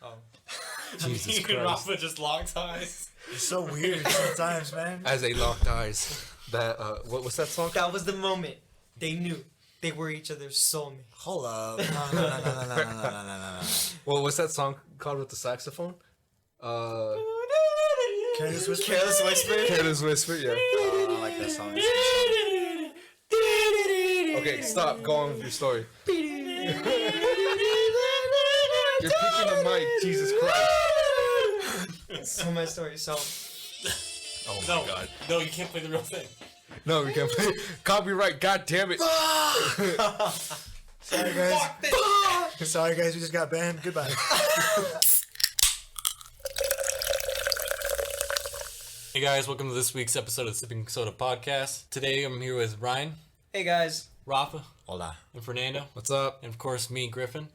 Oh. Jesus Me and Christ. Rafa just locked eyes. It's so weird sometimes, man. As they locked eyes. That, what's that song? That was the moment they knew they were each other's soulmate. Hold up. No. Well, what's that song called with the saxophone? Careless Whisper? Careless Whisper. Careless Whisper, yeah. I like that song. Okay, stop. Go on with your story. You're picking the mic, Jesus Christ. So my story. So Oh my No, god. no, you can't play the real thing. No, we can't play. Copyright, god damn it. Sorry, guys. Sorry, guys. We just got banned. Goodbye. Hey guys, welcome to this week's episode of the Sipping Soda Podcast. Today I'm here with Ryan, hey guys. Rafa, Hola. and Fernando, What's up? and of course me, Griffin.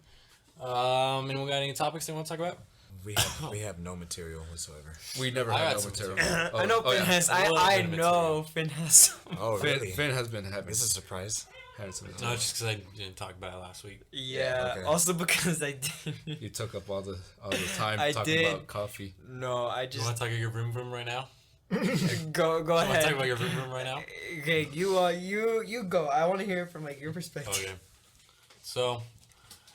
And we got any topics they want to talk about? We have no material whatsoever. We never I had got no some material. material. Oh, I know oh, Finn yeah. has. A little I bit of know Finn has. Oh, really? Finn has been having This is a surprise. had some No, material. just because I didn't talk about it last week. Yeah. okay. Also because I did. You took up all the time I talking did. about coffee. No, I You just want to talk about your vroom vroom right now? go You want to ahead. talk about your vroom vroom right now? Okay, you go. I want to hear it from like your perspective. Okay. So,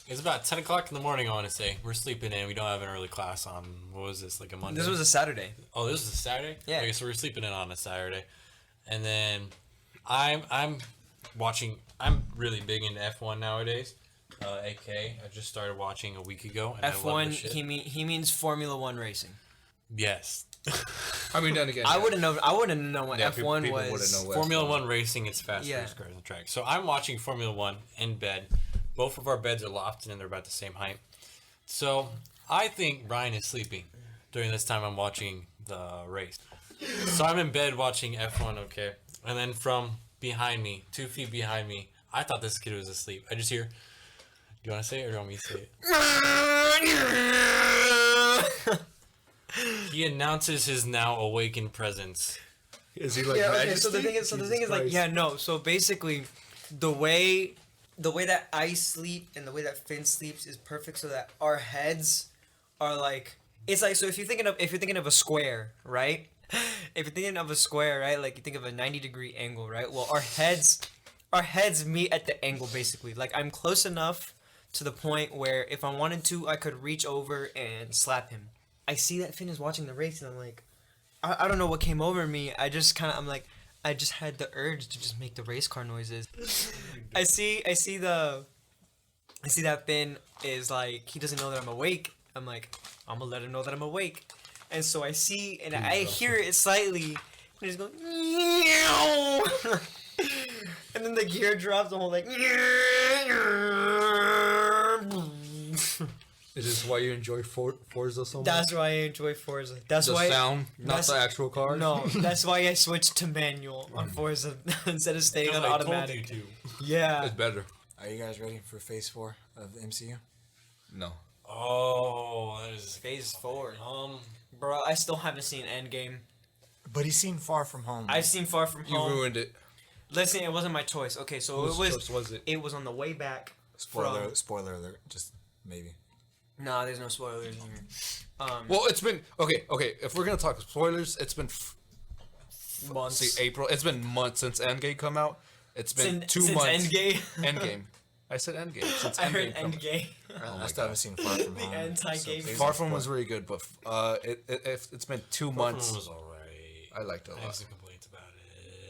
it's about 10 o'clock in the morning, I want to say. We're sleeping in. We don't have an early class on, what was this, like a Monday? This was a Saturday. Oh, this was a Saturday? Yeah. Okay, so we're sleeping in on a Saturday. And then I'm watching, I'm really big into F1 nowadays. AK, I just started watching a week ago. And I love F1. the shit. He means Formula One racing. Yes. I mean, then again, I wouldn't know. I wouldn't know what Yeah, F1 people was. wouldn't know what Formula F1. One racing, it's fast Yeah. race cars on track. So I'm watching Formula One in bed. Both of our beds are lofted and they're about the same height. So I think Ryan is sleeping during this time I'm watching the race. So I'm in bed watching F1, okay? And then from behind me, 2 feet behind me, I thought this kid was asleep. I just hear, do you want to say it or do you want me to say it? He announces his now awakened presence. is he like Yeah. Okay. Majesty? So the thing is, like, Christ. yeah, no. So basically, the way that I sleep and the way that Finn sleeps is perfect, so that our heads are like, it's like, so if you're thinking of a square, right? If you're thinking of a square, right? Like you think of a 90-degree angle, right? Well, our heads meet at the angle basically. Like I'm close enough to the point where if I wanted to, I could reach over and slap him. I see that Finn is watching the race, and I'm like, I don't know what came over me. I just I just had the urge to just make the race car noises. I see that Finn is like, he doesn't know that I'm awake. I'm like, I'm gonna let him know that I'm awake. And so I see, and I hear it slightly, and he's going, meow. And then the gear drops, the whole like, Is this why you enjoy Forza so much? that's why I enjoy Forza. That's the why sound, not that's- the actual car. No, that's why I switched to manual on Forza instead of staying on I automatic. told you to. Yeah. It's better. Are you guys ready for Phase 4 of the MCU? No. Oh, that is Phase 4. Bro, I still haven't seen Endgame. But he's seen Far From Home. I've seen Far From You Home. ruined it. Listen, it wasn't my choice. Okay, so Whose choice was it? It was on the way back. Spoiler alert. Just maybe. Nah, there's no spoilers in here. Well, it's been okay. If we're gonna talk spoilers, it's been Months. see April. It's been months since Endgame come out. It's been 2 months. Endgame. Endgame. I said Endgame. Since I heard come out. Endgame. I still haven't seen Far From The Home. anti-gay please Far don't From spoil. was really good, but it's been 2 Far From months. Home was alright. I liked it a I have lot. some complaints about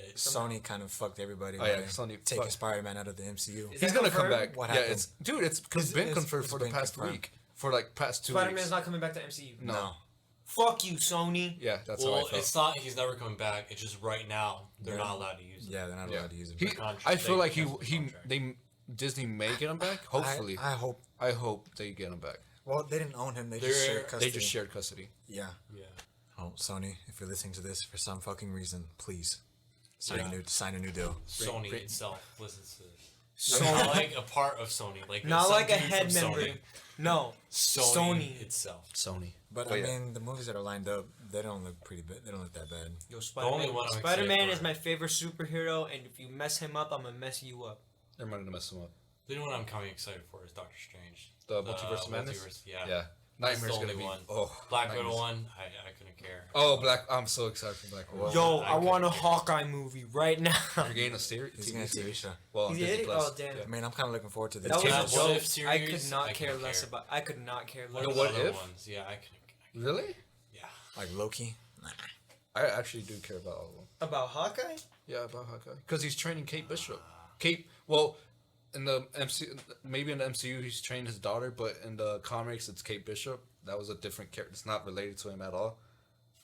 it. Sony kind of fucked everybody. Oh, yeah, by Sony taking fucked. Spider-Man out of the MCU. Is He's that gonna come confirmed? back. What yeah, happened? it's been confirmed it's for the been past confirmed. week. For like past 2 Spider-Man's weeks. not coming back to MCU. No. Fuck you, Sony. Yeah, that's how I Well, felt. it's not. He's never coming back. It's just right now they're Yeah. not allowed to use it. Yeah, they're not Yeah. allowed to use it. He, contract. I feel They like cancelled the contract. Disney may get him back. Hopefully, I hope. I hope they get him back. Well, they didn't own him. They They're- just shared custody. They just shared custody. Yeah. Yeah. Oh, Sony, if you're listening to this for some fucking reason, please sign Yeah. sign a new deal. Sony Great. itself listens to this. Not like a part of Sony, like Not some like a dude from head member. Sony. No. Sony itself. Sony. But Oh, I yeah. mean, the movies that are lined up, they don't look pretty bad. They don't look that bad. Yo, only Spider-Man. one I'm Spider-Man excited is for- my favorite superhero, and if you mess him up, I'm gonna mess you up. They're gonna mess him up. The only one I'm coming excited for is Doctor Strange. The Multiverse of Madness? Multiverse, yeah. Yeah. That's the Nightmare's only gonna be. one. Oh, Black Nightmare's- Widow one, I couldn't care. Oh, I'm so excited for Black Widow. Yo, I I want a couldn't- Hawkeye movie right now. You're getting a series. He's getting a TV show. Well, He's Disney getting- Plus. oh, damn. Yeah. I mean, I'm kind of looking forward to this. That was Yeah, a what joke. if series? I could not I care couldn't less care. about. I could not care What less. What other if? ones? Yeah, I couldn't. Really? Yeah. Like Loki. Nah. I actually do care about all of them. About Hawkeye? Yeah, about Hawkeye. Because he's training Kate Bishop. Kate, well, in the MCU, maybe in the MCU he's training his daughter, but in the comics it's Kate Bishop. That was a different character. It's not related to him at all.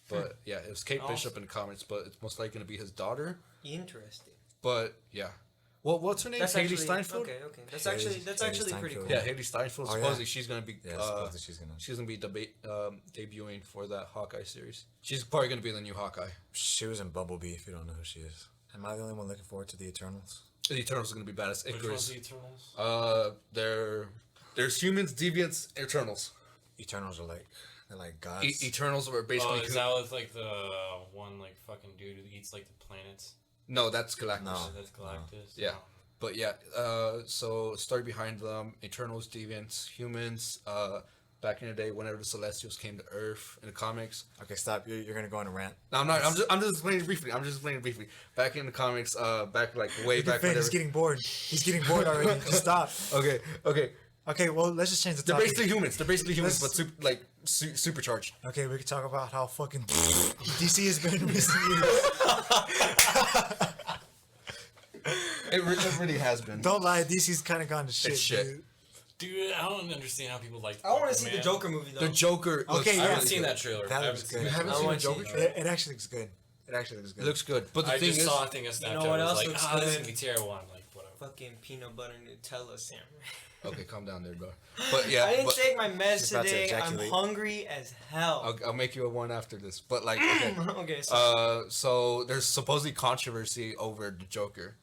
But yeah, it was Kate Oh. Bishop in the comics, but it's most likely going to be his daughter. Interesting. But yeah. Well, what's her name? That's Haley actually Steinfeld? okay. That's Haley- actually Haley pretty Steinfeld. cool. Yeah, Haley Steinfeld. Oh, yeah. Supposedly she's going to be Yeah, supposedly she's gonna. debuting for that Hawkeye series. She's probably going to be the new Hawkeye. She was in Bumblebee. If you don't know who she is. Am I the only one looking forward to the Eternals? The Eternals are going to be badass. Which one's the Eternals? There's humans, deviants, Eternals. Eternals are like they're like gods. Eternals were Oh, basically is that with like the one like fucking dude who eats like the planets? no, that's Galactus. No. That's Galactus. Yeah. But yeah, so story behind them: Eternals, deviants, humans. Back in the day, whenever the Celestials came to Earth in the comics. Okay, stop. You're gonna go on a rant. No, I'm not. I'm just explaining briefly. Back in the comics, back like way Look at back. Finn, Whenever... he's getting bored. He's getting bored already. Just stop. Okay. Okay, well, let's just change the They're topic. basically humans. Let's- but supercharged. Okay, we can talk about how fucking DC has been in recent years. It really has been. Don't lie, DC's kind of gone to shit. It's shit. Dude. Dude, I don't understand how people like. I want to see Aquaman. the Joker movie though. The Joker. Looks Okay, I yeah. haven't really seen good. that trailer. That I looks good. You haven't I seen the wanna see Joker? it. trailer? It actually looks good. It actually looks good. It looks good, but the I thing just is, saw a thing on Snapchat. know what I was else like, looks this is good? gonna be terrible. I'm like, whatever. Fucking peanut butter Nutella sandwich. okay, calm down there, bro. But yeah, I didn't but take my meds She's about to today. I'm ejaculate. hungry as hell. I'll make you a one after this. But like, okay. Okay, so So there's supposedly controversy over the Joker,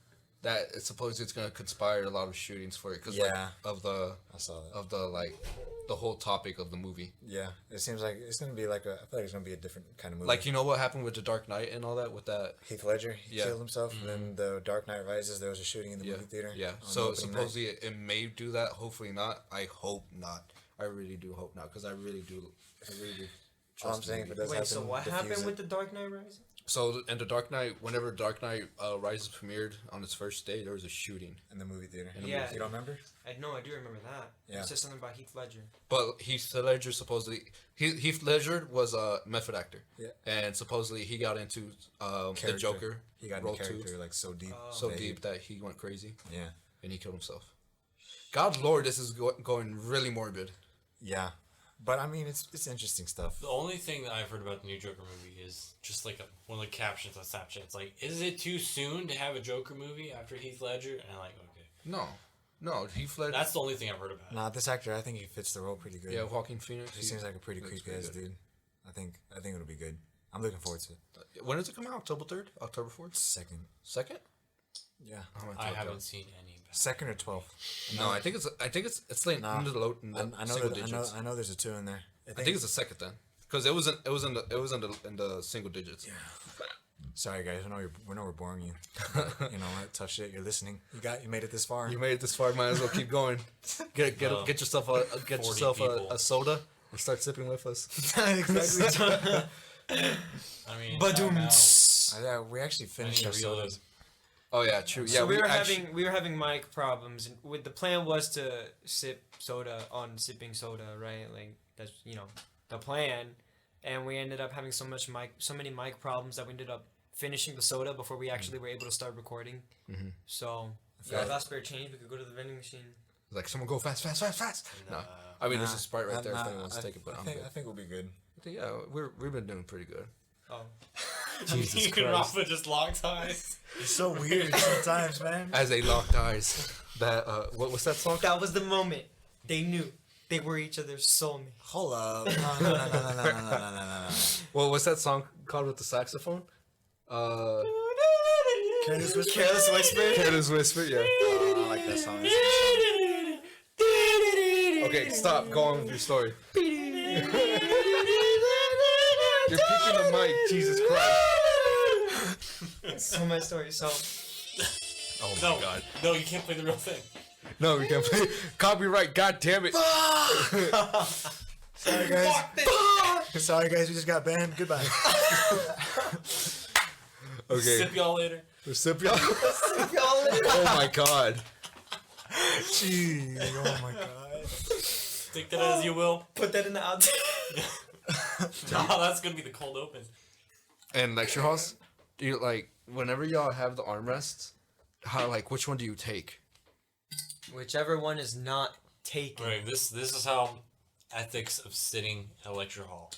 that it's supposedly it's gonna conspire a lot of shootings for it because Yeah. of the I saw that. of the like the whole topic of the movie. Yeah, it seems like it's gonna be like I feel like it's gonna be a different kind of movie. Like, you know what happened with the Dark Knight and all that with that. Heath Ledger, he Yeah. killed himself. And then the Dark Knight Rises, there was a shooting in the Yeah, movie theater. yeah. on So opening night. supposedly it may do that. Hopefully not. I hope not. I really do hope not because I really do. All I'm trust the saying, if movie. it does wait, happen, so what defuse happened it. with the Dark Knight Rises? So in the Dark Knight, whenever Dark Knight Rises premiered on its first day, there was a shooting. in the movie theater? Yeah. You don't remember? I know, I do remember that. Yeah. It said something about Heath Ledger. But Heath Ledger supposedly Heath Ledger was a method actor. Yeah. And supposedly he got into the Character. Joker He got in role character too, like so deep. so that he- deep that he went crazy Yeah. and he killed himself. God Lord, this is going really morbid. Yeah. But I mean, it's interesting stuff. The only thing that I've heard about the new Joker movie is just like one of the captions on Snapchat. It's like, is it too soon to have a Joker movie after Heath Ledger? And I'm like, okay. No, Heath Ledger. That's the only thing I've heard about. Nah, this actor, I think he fits the role pretty good. Yeah, Joaquin Phoenix. He seems like a pretty looks creepy ass pretty dude. I think it'll be good. I'm looking forward to it. When does it come out? October 3rd? October 4th? Second. 2nd? Yeah. I haven't seen any. Second or 12th. No, I think it's like Nah. into the low I know single that, digits. I know there's a 2 in there. I think it's the second then, because it was in the single digits. Yeah. Sorry guys, we know we're boring you. You know what? Tough shit. You're listening. You made it this far. You made it this far. Might as well keep going. Get yourself a 40 a soda and start sipping with us. Exactly. I mean, Badum. I'm out. Yeah, we actually finished our I need to reload. sodas. Oh yeah, true. Yeah, So we were having mic problems, and with the plan was to sip soda on sipping soda, right? Like that's the plan, and we ended up having so many mic problems that we ended up finishing the soda before we actually were able to start recording. Mm-hmm. So Yeah. last spare change, we could go to the vending machine. like someone go fast. No, Nah. I mean there's Nah, a Sprite right there if nah, anyone wants to take it, but I I'm think, good. I think we'll be good. I think, yeah, we've been doing pretty good. Oh, Jesus You and Christ. Rafa just locked eyes. It's so weird sometimes, man. As they locked eyes, that what's that song? that was the moment they knew they were each other's soulmate. Hold up. No. Well, what's that song called with the saxophone? Careless Whisper? Careless Whisper. Careless Whisper. Yeah. I like that song. It's a good song. Okay, stop. Go on with your story. You're picking the mic. Jesus Christ. So my story. So Oh my No, God. no, you can't play the real thing. No, we can't play. Copyright. God damn it. Sorry guys. Sorry guys, we just got banned. Goodbye. Okay. Sip y'all later. Recipient. Oh my god. Jeez. Oh my god. Take that as you will. Put that in the outtake. No, that's gonna be the cold open. And lecture halls, do you like whenever y'all have the armrests? How like which one do you take? Whichever one is not taken. Right. This is how ethics of sitting at a lecture hall.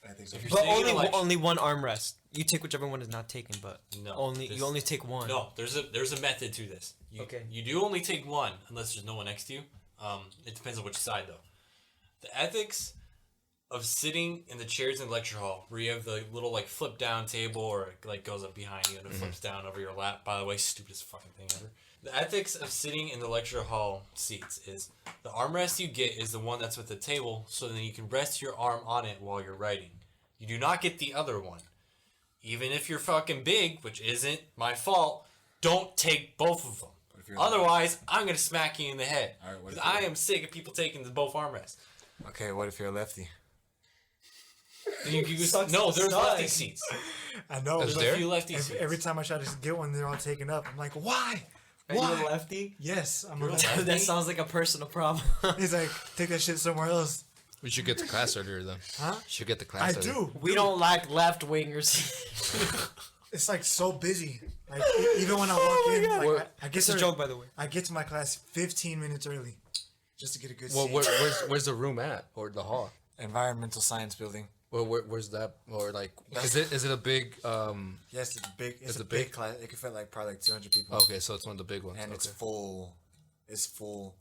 I think so. If you're But sitting in only a lecture, only one armrest. You take whichever one is not taken, but No, you this- only take one. no, there's a method to this. Okay. You do only take one unless there's no one next to you. It depends on which side though. The ethics of sitting in the chairs in the lecture hall, where you have the little like flip down table, or it, like goes up behind you and it flips down over your lap. By the way, stupidest fucking thing ever. The ethics of sitting in the lecture hall seats is the armrest you get is the one that's with the table, so then you can rest your arm on it while you're writing. You do not get the other one. Even if you're fucking big, which isn't my fault, don't take both of them. if you're Otherwise, I'm gonna smack you in the head. Alright, what if 'Cause I you're- am sick of people taking the both armrests. Okay, what if you're a lefty? Sucks No, to there's suck. lefty seats. I know. Is but there? A few lefty seats. every time I try to get one, they're all taken up. I'm like, why? Are you a Why? lefty? Yes, I'm a You're a lefty. lefty? That sounds like a personal problem. He's like, take that shit somewhere else. We should get to class earlier then. Huh? Should get to I class. earlier. do. We don't like left wingers. It's like so busy. Like even when I walk in, like, What- I get It's a to joke, by the way. I get to my class 15 minutes early, just to get a good Well, seat. where's the room at or the hall? Environmental science building. Well, where's that or like is it a big Yes, it's big. It's Is a it big big? class. It could fit like probably like 200 people. okay, so it's one of the big ones. And it's okay. full. It's full.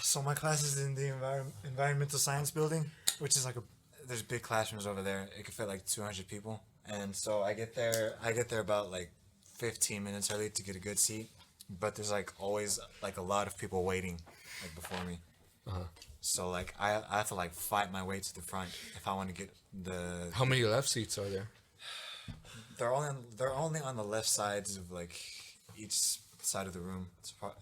So my class is in the environmental science building, which is like there's big classrooms over there. It could fit like 200 people, and so I get there about like 15 minutes early to get a good seat, but there's like always like a lot of people waiting like before me. So like I have to like fight my way to the front if I want to get the. How many left seats are there? They're only on the left sides of like each side of the room.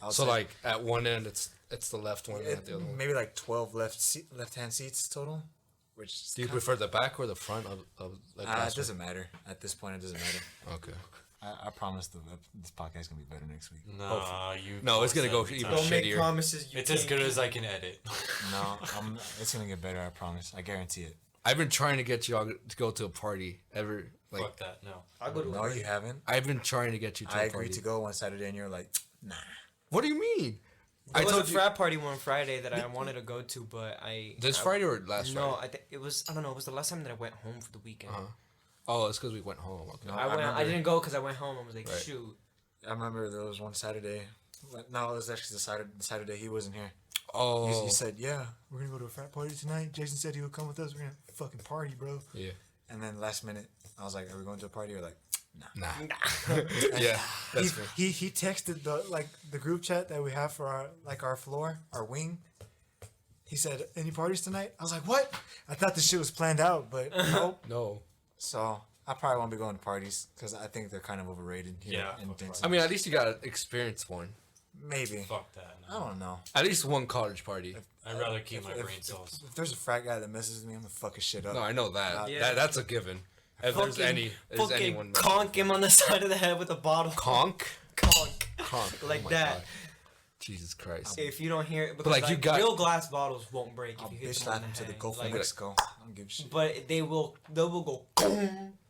I'll So say- like at one end it's the left one and at the other one. maybe like 12 left-hand seats total, which is Do you kind prefer the back or the front of the it classroom? doesn't matter at this point. It doesn't matter. Okay. I promise this podcast is gonna be better next week. Nah, you. No, it's gonna go every even time. Don't make shittier. promises. You It's as can't good keep. as I can edit. No, it's gonna get better. I promise. I guarantee it. I've been trying to get y'all to go to a party ever. Like Fuck that. No. I'll go to No, you haven't. I've been trying to get you to I a party. agreed to go one Saturday, and you're like, nah. What do you mean? There I was a told you frat party one Friday that I wanted to go to, but this Friday or last No, Friday? I think it was. I don't know. It was the last time that I went home for the weekend. Oh, it's because we went home. Okay. No, I went. I remember- didn't go because I went home. I was like, Right. shoot. I remember there was one Saturday. No, it was actually the Saturday he wasn't here. Oh, You said, yeah, we're gonna go to a frat party tonight. Jason said he would come with us. We're gonna fucking party, bro. yeah. And then last minute, I was like, are we going to a party? You're like, Nah. Yeah, that's fair. he texted the group chat that we have for our floor, our wing. He said, any parties tonight? I was like, what? I thought this shit was planned out, but nope. No. So I probably won't be going to parties because I think they're kind of overrated here Yeah, in fuck Denton. I mean, at least you got to experience one. Maybe. Fuck that. I No. don't know. At least one college party. I'd rather keep my If- brain cells. If there's a frat guy that messes with me, I'm gonna fuck his shit up. No, I know that. Yeah. That's a given. If there's Fucking anyone conk him on the side of the head with a bottle. conk, Conk. conk, Like oh my that. God. Jesus Christ. If you don't hear it, because like, like, you got- real glass bottles won't break I'll if you hit bitch them on slap the him to the head. Gulf of Like, Mexico. I don't give a shit. but they will go.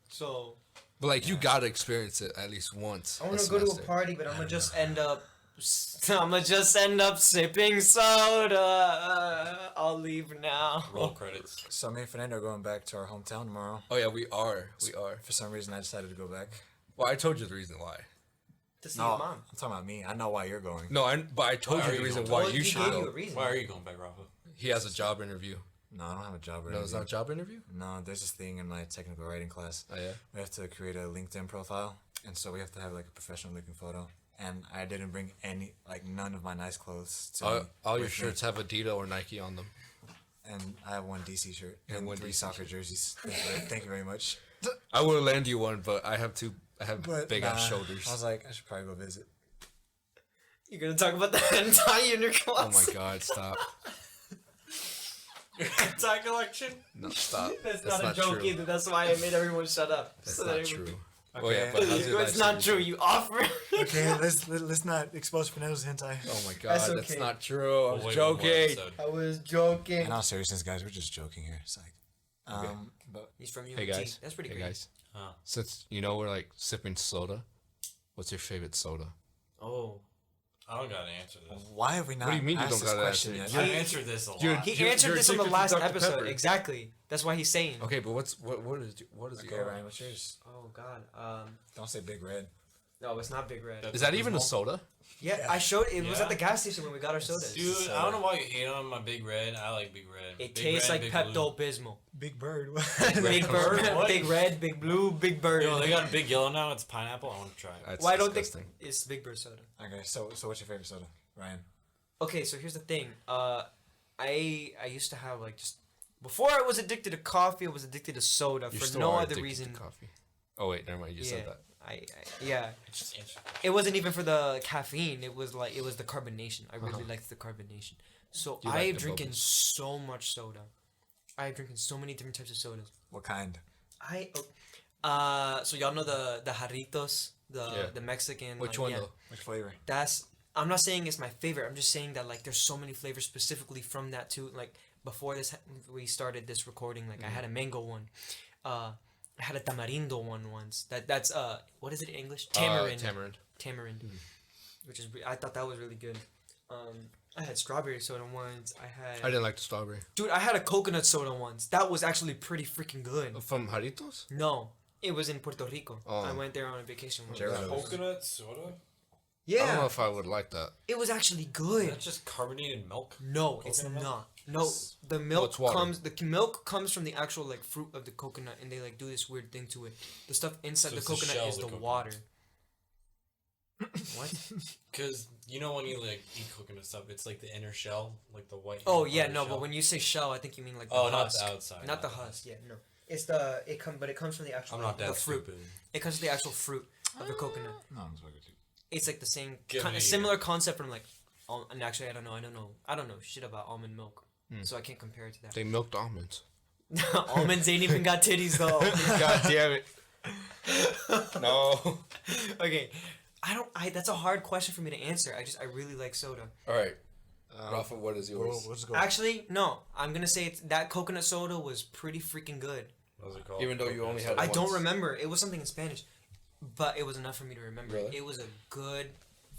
So But like you gotta experience it at least once. I want a to go to a semester. party, but I'm gonna just end up. Sipping soda. I'll leave now. Roll credits. So me and Fernando are going back to our hometown tomorrow. Oh yeah, we are. We are. For some reason, I decided to go back. Well, I told you the reason why. To see No, your mom. I'm talking about me. I know why you're going. No, but I told Why you are the you reason going? why Well, you he should gave you a go. reason. Why are you going back, Rafa? He has a job interview. No, I don't have a job right No, it's not a job interview. No, there's this thing in my technical writing class. Oh yeah. We have to create a LinkedIn profile, and so we have to have like a professional looking photo. And I didn't bring none of my nice clothes to me All your with me. shirts have Adidas or Nike on them. And I have one DC shirt and one 3 DC soccer jerseys. Thank you very much. I will lend you one, but I have But big ass nah, shoulders. I was like, I should probably go visit. You're gonna talk about the hentai in your Oh class. my god, stop. hentai collection? No, stop. That's not a joke true. either. That's why I made everyone shut up. That's So not that everyone- true. Oh yeah, but how's your It's life not so true. You offer. Okay, let's not expose Fernando's hentai. Oh my god, That's that's okay. not true. I We'll was wait one more joking. episode. I was joking. In all seriousness, guys, we're just joking here. It's like, but He's from UNT. Hey guys. That's pretty Hey great. guys. Huh. Since you know we're like sipping soda, what's your favorite soda? Oh. I don't gotta answer this. why have we not do you mean you asked don't this gotta question answer yet? I answered this a lot. Dude, He You're answered this on the addicted to last Dr. episode. Pepper. Exactly. That's why he's saying. Okay, but what is Okay, your Ryan, what's yours? Oh God. Don't say Big Red. No, it's not Big Red. That's Is that even a abysmal. soda? Yeah, I showed it. It was Yeah. at the gas station when we got our sodas. Dude, So- I don't know why you hate on my Big Red. I like Big Red. It Big tastes Red, like Big Blue. Pepto Bismol. Big Bird. Big Bird, What? Big Red, Big Blue, Big Bird. Yo, they got Big Yellow now. It's pineapple. I want to try it. That's Well, I don't disgusting. think it's Big Bird soda. Okay, so what's your favorite soda, Ryan? Okay, so here's the thing. I used to have like just before I was addicted to coffee, I was addicted to soda You for still no are other addicted reason. to coffee. Oh wait, never mind. You yeah, said that. yeah. Just answer. It wasn't even for the caffeine. It was the carbonation. I really Uh-huh. liked the carbonation. So You I like have the drinking bubbles. so much soda. I have drinking so many different types of sodas. What kind? So y'all know the jarritos, Yeah. the Mexican. Which like, one yeah. though? Which flavor? That's I'm not saying it's my favorite. I'm just saying that like there's so many flavors specifically from that too. Like before we started this recording, like I had a mango one. I had a tamarindo one once. That's what is it in English? Tamarind. Tamarind. Which is I thought that was really good. I had strawberry soda once. I didn't like the strawberry. Dude, I had a coconut soda once. That was actually pretty freaking good. From Jarritos? No, it was in Puerto Rico. Oh. I went there on a vacation once. Jarritos. Coconut soda? I don't know Yeah, if I would like that. it was actually Is good. that just carbonated milk? No, it's Coconut milk? not. No, the milk it's water. milk comes from the actual like fruit of the coconut, and they like do this weird thing to it. The stuff inside So the it's the coconut shell is of the the coconut. water. What? Because you know when you like eat coconut stuff, it's like the inner shell, like the white. Oh part yeah, of the no, shell. but when you say shell, I think you mean like the Oh, not husk. the outside. Not the husk. Yeah, no. It's but it comes from the actual I'm not the that fruit. stupid. It comes from the actual fruit of the coconut. No, I'm just too. It's like the same Give kind me of a- similar concept from like and actually I don't know shit about almond milk. Hmm. So I can't compare it to that. They milked almonds. Almonds ain't even got titties though. God damn it. No. Okay. That's a hard question for me to answer. I really like soda. Alright. Rafa, what is yours? We'll just go. Actually, no. I'm gonna say that coconut soda was pretty freaking good. What's it called? Even though you only had I once. don't remember. It was something in Spanish, but it was enough for me to remember. Really? It was a good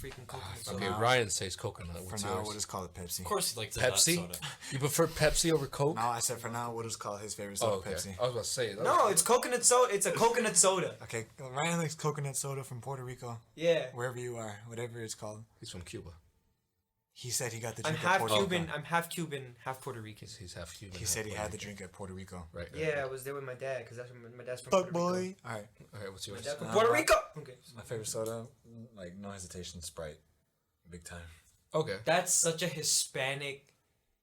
freaking coconut soda. Okay, now- Ryan says coconut. For What's now, yours? we'll just call it Pepsi. Of course, he likes the nut Pepsi? soda. You prefer Pepsi over Coke? No, I said for now, we'll just call his favorite Oh, soda okay. Pepsi. I was about to say that. No, it's coconut soda. It's a coconut soda. Okay, Ryan likes coconut soda from Puerto Rico, Yeah. wherever you are, whatever it's called. He's from Cuba. He said he got the I'm drink at half Puerto Cuban. Rico. I'm half Cuban, half Puerto Rican. He's half Cuban. He half said he Puerto had the Rican. drink at Puerto Rico. Right. Yeah, I was there with my dad because that's my dad's from Fuck Puerto Rico. boy. All right, Okay, what's My yours? dad from Uh, Puerto Rico. Okay. my favorite soda, like no hesitation, Sprite, big time. Okay. That's such a Hispanic,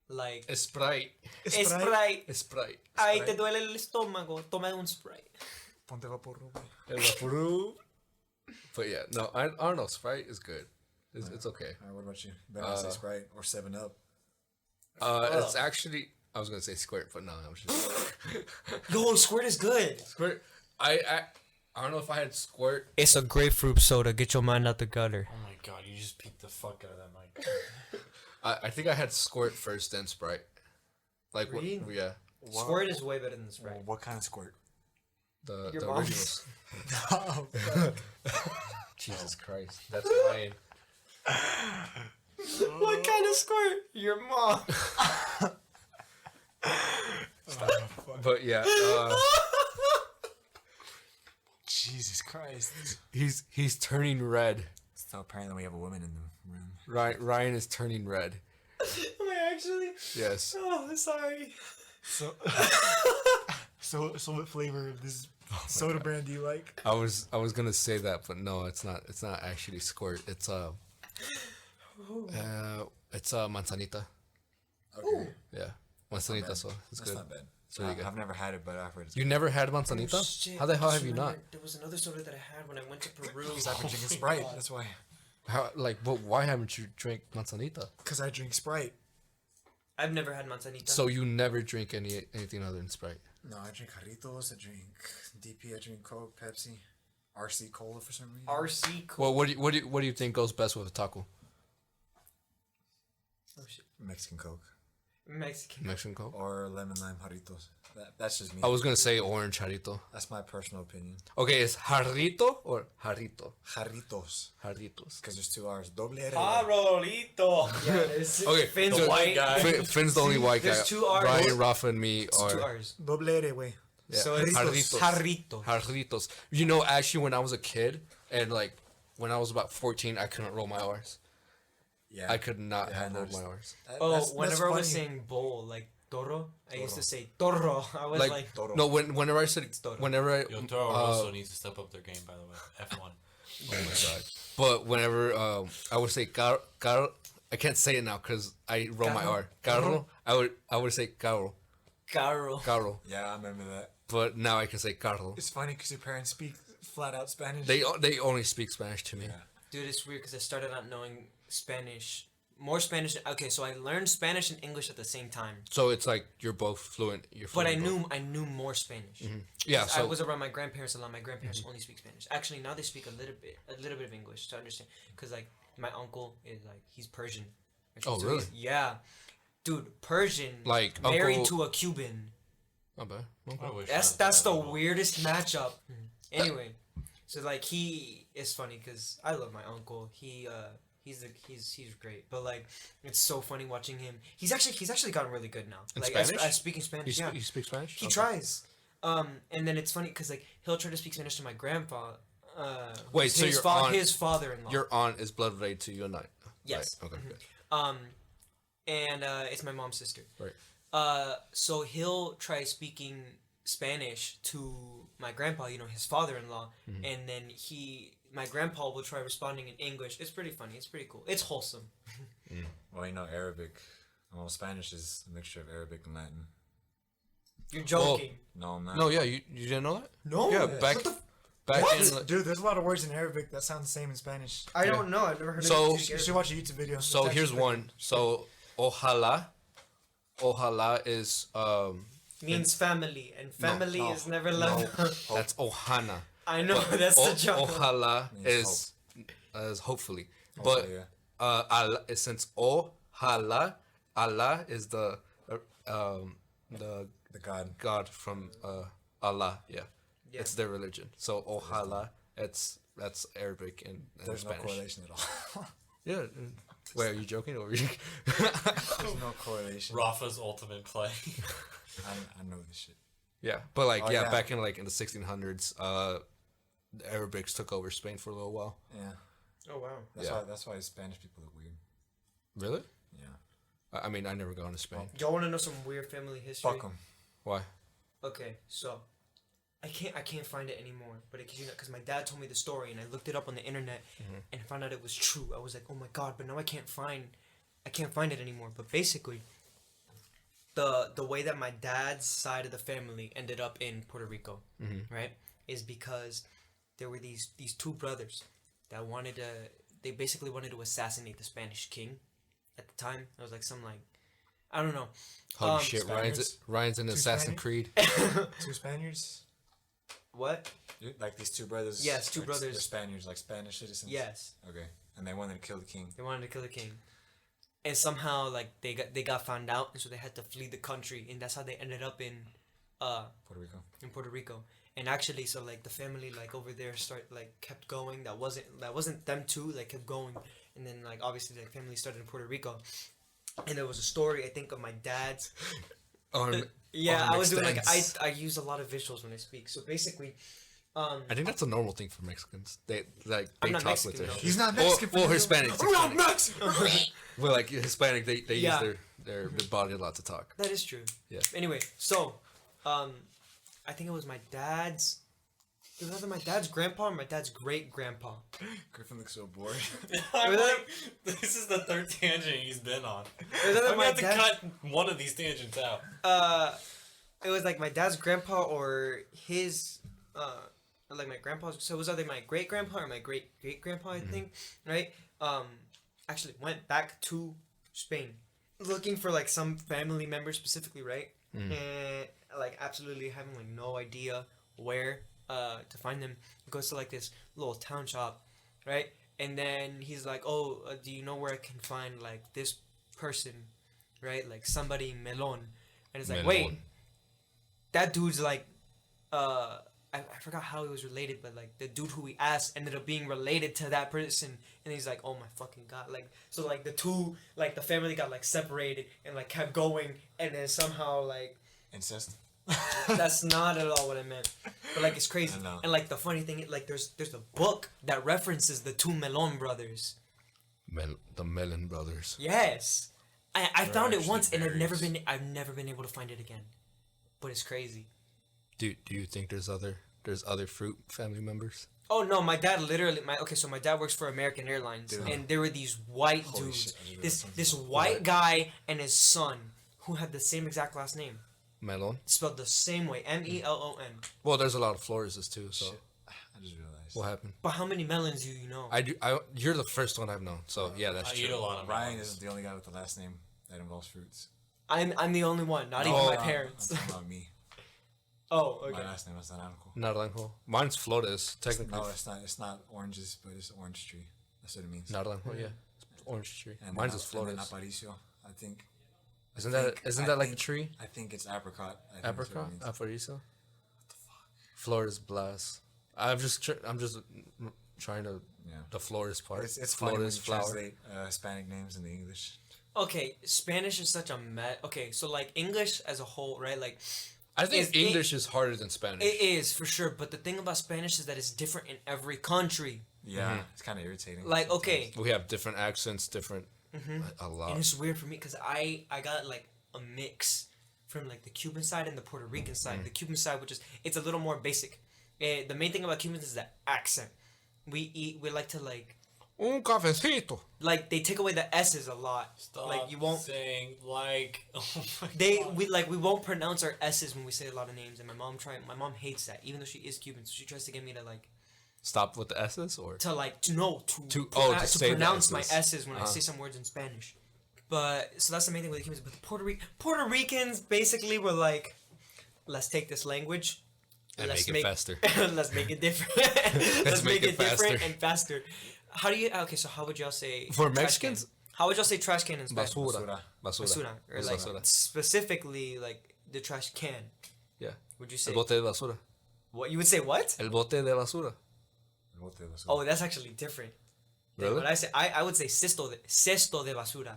like. Sprite. Sprite. Sprite. Ay, te duele el estómago. Toma un Sprite. Ponte vaporru, güey. El Vaporú. But yeah, no, I don't know. Sprite is good. It's okay. All right, what about you? Better not say Sprite or 7-Up. It's actually I was gonna say Squirt, but no, I was just Yo, Squirt is good. Squirt. I don't know if I had Squirt. It's a grapefruit soda. Get your mind out the gutter. Oh my god, you just peeked the fuck out of that mic. I think I had Squirt first, then Sprite. Like Really? what? Yeah, Squirt is way better than Sprite. What kind of squirt? the Your the mom's. originals. Oh, Jesus Christ, that's Ryan. What kind of squirt? Your mom. But yeah, Jesus Christ. he's turning red. So apparently we have a woman in the room. Ryan is turning red. Am I actually? Yes. Oh, sorry. So, so what flavor of this soda brand do you like? I was gonna say that, but no, it's not. It's not actually Squirt. It's manzanita. Okay, Yeah, manzanita. So it's that's good. not bad. It's really good. I've never had it, but I've heard it's You never had manzanita? Oh, shit. How the hell I have you not? remembered There was another soda that I had when I went to Peru. because I've been drinking Sprite. That's why. How but why haven't you drank manzanita? Because I drink Sprite. I've never had manzanita. So you never drink anything other than Sprite? No, I drink Jarritos, I drink DP, I drink Coke, Pepsi, RC Cola for some reason. RC Cola. Well, what do you think goes best with a taco? Oh shit. Mexican Coke. Mexican Coke? Or lemon lime Jarritos. That's just me. I was gonna say orange jarrito. That's my personal opinion. Okay, is jarrito or jarrito? Jarritos. Jarritos. Because there's 2 R's. Doble R. Parolito. Yeah, there's Okay, Finn's so- white guy. Finn's the only white guy. There's 2 R's. Ryan, Rafa, and me It's are 2 R's. Doble R, way. yeah. So it's jarritos. Jarrito. Jarritos. You know, actually, when I was a kid and like when I was about 14, I couldn't roll my R's. Yeah. I could not Yeah, I have rolled noticed. my R's. Oh, That's whenever I was funny. saying bowl, like toro, I used to Toro. say toro. I was like, Like, Toro. no, whenever I said, Toro. whenever I, Yo, Toro Rosso needs to step up their game, by the way. F1. oh my god. But whenever I would say carro, I can't say it now because I roll my R. Carro, I would say carro, Caro. Yeah, I remember that. but now I can say carro. It's funny because your parents speak flat out Spanish. They only speak Spanish to me. Yeah. Dude, it's weird because I started out knowing Spanish. More Spanish. Okay, so I learned Spanish and English at the same time. So it's like you're both fluent. You're But fluent I in both. knew more Spanish. Yeah. I So was around my grandparents a lot. My grandparents only speak Spanish. Actually, now they speak a little bit of English to understand. Cause like my uncle is like he's Persian. Oh, So really? he's- Yeah, dude, Persian. Like, married Uncle- to a Cuban. not bad. Okay. I wish That's the I would. weirdest matchup. Anyway, so like he is funny because I love my uncle. He's great, but like it's so funny watching him. He's actually gotten really good now. In Like Spanish? at speaking Spanish. Yeah, He speaks Spanish. he Okay. tries. And then it's funny because like he'll try to speak Spanish to my grandpa. Wait, so your aunt- his father-in-law. Your aunt is blood related to you and I. Yes. Right. Okay. Good. And it's my mom's sister. Right. So he'll try speaking Spanish to my grandpa, his father-in-law, Mm-hmm. and then my grandpa will try responding in English. It's pretty funny. It's pretty cool. It's wholesome. Well, Arabic. Well, Spanish is a mixture of Arabic and Latin. You're joking. No, I'm not. No, yeah, you didn't know that? No. Yeah, Yeah. back What the back What? in like, Dude, there's a lot of words in Arabic that sound the same in Spanish. I Yeah. don't know. I've never heard So- of You should watch a YouTube video. so It's here's actually one. So ojalá is means family, and family no, is never no. left. that's ohana. I know that's the joke. Ojalá Means is hopefully. Hopefully, But yeah. Allah, since ojalá, Allah is the The God. God from Allah, yeah. Yeah. It's their religion. So ojalá, that's Arabic and There's no Spanish. correlation at all. Yeah. Wait, are you joking or? There's no correlation. Rafa's ultimate play. I know this shit. Yeah, but like Oh, yeah, yeah. back in like in the 1600s, the Arabics took over Spain for a little while. Yeah. Oh wow. That's why Spanish people are weird. Really? Yeah. I mean, I never gone to Spain. Y'all want to know some weird family history? Fuck them. Why? Okay, so I can't find it anymore, but because my dad told me the story and I looked it up on the internet and found out it was true. I was like, oh my god, but now I can't find it anymore. But basically, the way that my dad's side of the family ended up in Puerto Rico, right, is because there were these two brothers that they basically wanted to assassinate the Spanish king at the time. It was like some like I don't know. Holy shit, Spaniards? Ryan's in Two Assassin's Spaniards? Creed. Two Spaniards. What? Like these two brothers. Yes, two like, brothers. They're Spaniards, like Spanish citizens. Yes. Okay. And they wanted to kill the king. They wanted to kill the king, and somehow like they got found out, and so they had to flee the country, and that's how they ended up in Puerto Rico. And actually, so like the family like over there kept going. That wasn't them two. Like kept going, and then like obviously the family started in Puerto Rico, and there was a story I think of my dad's. Yeah, I was doing like I use a lot of visuals when I speak. So basically, I think that's a normal thing for Mexicans. They I'm not talk Mexican, with their though. shit. He's not Mexican. Well, for Hispanics. I'm not Hispanics. Mexican. Well, like Hispanic, they Yeah. use their body a lot to talk. That is true. Yeah. Anyway, so, I think it was my dad's. It was either my dad's grandpa or my dad's great grandpa. Griffin looks so bored. I'm Was like, this is the third tangent he's been on. It was either I'm my going to have dad. to cut one of these tangents out. It was like my dad's grandpa or his, or like my grandpa's. So it was either my great grandpa or my great great grandpa, I think, right? Actually went back to Spain, looking for like some family member specifically, right? And like absolutely having like no idea where to find them. He goes to like this little town shop, right? And then he's like, "Oh, do you know where I can find like this person, right? Like somebody melon." And it's like, Melon. "Wait, that dude's like, I forgot how he was related, but like the dude who we asked ended up being related to that person." And he's like, "Oh my fucking god!" Like so, like the two, like the family got like separated and like kept going, and then somehow like Incest. that's not at all what I meant. But like it's crazy. I know. And like the funny thing, like there's a book that references the two Melon brothers. The Melon Brothers. Yes, I They're found it actually once, and berries. I've never been able to find it again. But it's crazy. Do you think there's other fruit family members? Oh no, my dad literally so my dad works for American Airlines, Dude. and there were these white Holy dudes. shit, I just realized This something. this white guy and his son who had the same exact last name, Melon. spelled the same way, Melon. Well, there's a lot of Florises too. So Shit. I just realized. what happened? But how many melons do you know? You're the first one I've known. So yeah, that's I true. eat a lot of Ryan melons. is the only guy with the last name that involves fruits. I'm the only one, not even Oh, my no, parents. I'm talking about me. Oh, okay. My last name is Naranjo. Naranjo. Mine's Flores, technically. No, it's not. It's not oranges, but it's orange tree. That's what it means. Naranjo, yeah. Orange tree. And Mine's then, is Flores. And then Aparicio, I think. Isn't I that think- isn't I that like a think- tree? I think it's apricot. I think that's what it Apricot? means. Aparicio? What the fuck? Flores Blas. I'm just trying to Yeah. the Flores part. It's funny when Flores you flower. translate Hispanic names into English. Okay, Spanish is such a mess. Okay, so like English as a whole, right? Like I think Is it- English is harder than Spanish. it is for sure, but the thing about Spanish is that it's different in every country. Yeah, it's kind of irritating. Like sometimes. okay, We have different accents, different a lot. and it's weird for me because I got like a mix from like the Cuban side and the Puerto Rican side. The Cuban side, which is it's a little more basic. The main thing about Cubans is the accent. We like to Un cafecito. like they take away the s's a lot. Stop Like you won't saying like. Oh my they God. we won't pronounce our s's when we say a lot of names, and my mom hates that, even though she is Cuban, so she tries to get me to like Stop with the S's or to like to know to To- pro- oh, to say the pronounce my S's. s's when I Uh-huh. say some words in Spanish. But so that's the main thing with the Cubans. But the Puerto Ricans basically were like, let's take this language and let's make it faster. let's make it different. let's make it different faster. and faster. How do you? Okay, so how would y'all say For trash Mexicans? can? How would y'all say trash can in Spanish? Basura. Basura, or like Basura. specifically like the trash can. Yeah. Would you say El bote de basura. what? You would say what? El bote de basura. Oh, that's actually different. than Really? What I say, I would say cesto de basura.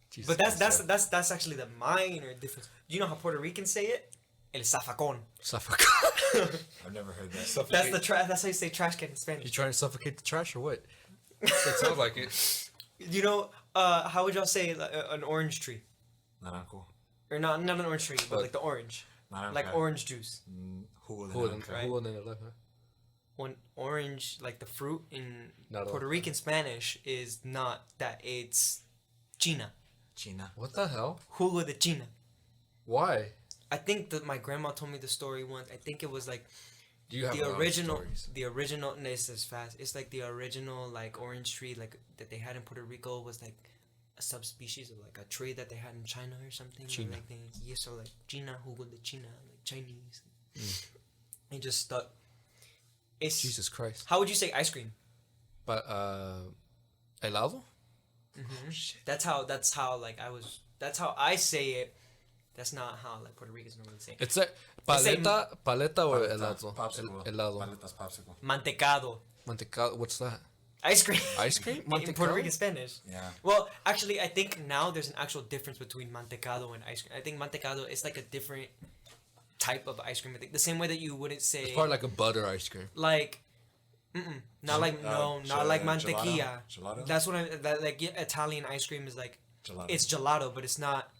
Jesus But that's Christ. that's actually the minor difference. Do you know how Puerto Ricans say it? El zafacón. Suffocate. I've never heard that. That's the trash. That's how you say trash can in You Spanish. trying to suffocate the trash or what? It sounds like it. You know, how would y'all say an orange tree? Naranjo. Or not an orange tree, but What? like the orange, Naranja. like orange juice. Jugo de Who naranja. Right. who in the life? When orange, like the fruit in Not all. Puerto Rican Spanish, is not that. It's China. China. What the hell? Jugo de China. Why? I think that my grandma told me the story once. I think it was like Do you have a the lot of original, stories? and this is fast. It's like the original like orange tree like that they had in Puerto Rico was like a subspecies of like a tree that they had in China or something. China. Or, like they, yeah, so like China, jugo de China, like Chinese. Mm. It just stuck. It's Jesus Christ. How would you say ice cream? But helado? That's how like I was. That's how I say it. That's not how like Puerto Ricans normally say it. It's a say paleta or Paleta, helado? Popsicle. Helado. Paletas popsicle. Mantecado. Mantecado. What's that? Ice cream. Ice cream? In Puerto Mantecado? Rican Spanish. Yeah. Well, actually, I think now there's an actual difference between mantecado and ice cream. I think mantecado is like a different type of ice cream. I think the same way that you wouldn't say It's probably like a butter ice cream. like, not like not like gelato? mantequilla. Gelato? That's what like Italian ice cream is like. Gelato. It's gelato, but it's not.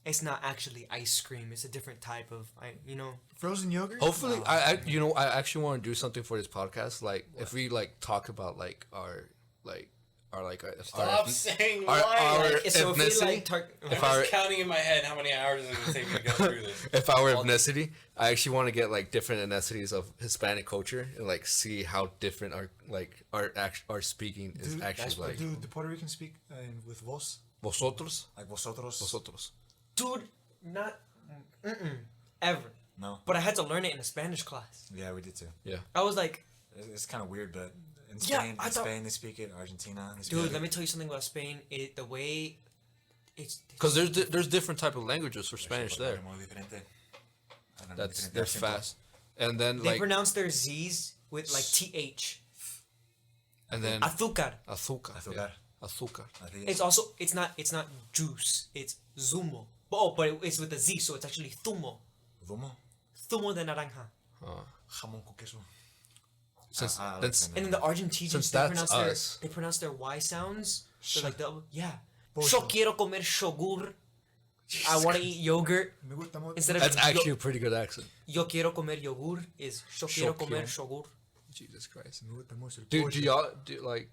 It's not actually ice cream. It's a different type of Frozen yogurt? Hopefully, I actually want to do something for this podcast. Like, if we like talk about like our Stop saying our like. So if we ethnicity. like If I'm our just counting in my head how many hours is it gonna take me to go through this. if our ethnicity, I actually want to get like different ethnicities of Hispanic culture and like see how different our speaking is actually like. Do the Puerto Ricans speak with vos? Vosotros. Like vosotros. Vosotros. Dude, not ever. No. But I had to learn it in a Spanish class. Yeah, we did too. I was like, It's kind of weird, but in Yeah, Spain, I thought- Spain they speak it. Argentina, they speak dude, it. let me tell you something about Spain. The way it's Because there's different type of languages for Spanish there. Muy diferente. I don't know, That's diferente they're acento. fast. And then they like pronounce their Z's with like TH. and then Azúcar. azúcar. Azúcar. Yeah. Azúcar. Así It's es. also it's not juice. It's zumo. But it's with a Z, so it's actually zumo. Zumo. Zumo de naranja. Jamón con queso. Since I like that's them. And then the Argentinians Since they that's pronounce us. they pronounce their Y sounds. They're like yeah. Pollo. Yo quiero comer yogur. I want to eat yogurt Me gusta mucho. instead of that's actually a pretty good accent. yo quiero comer yogur is yo quiero Yo comer quiero. yogur. Jesus Christ. Me gusta mucho el Do pollo. y'all do like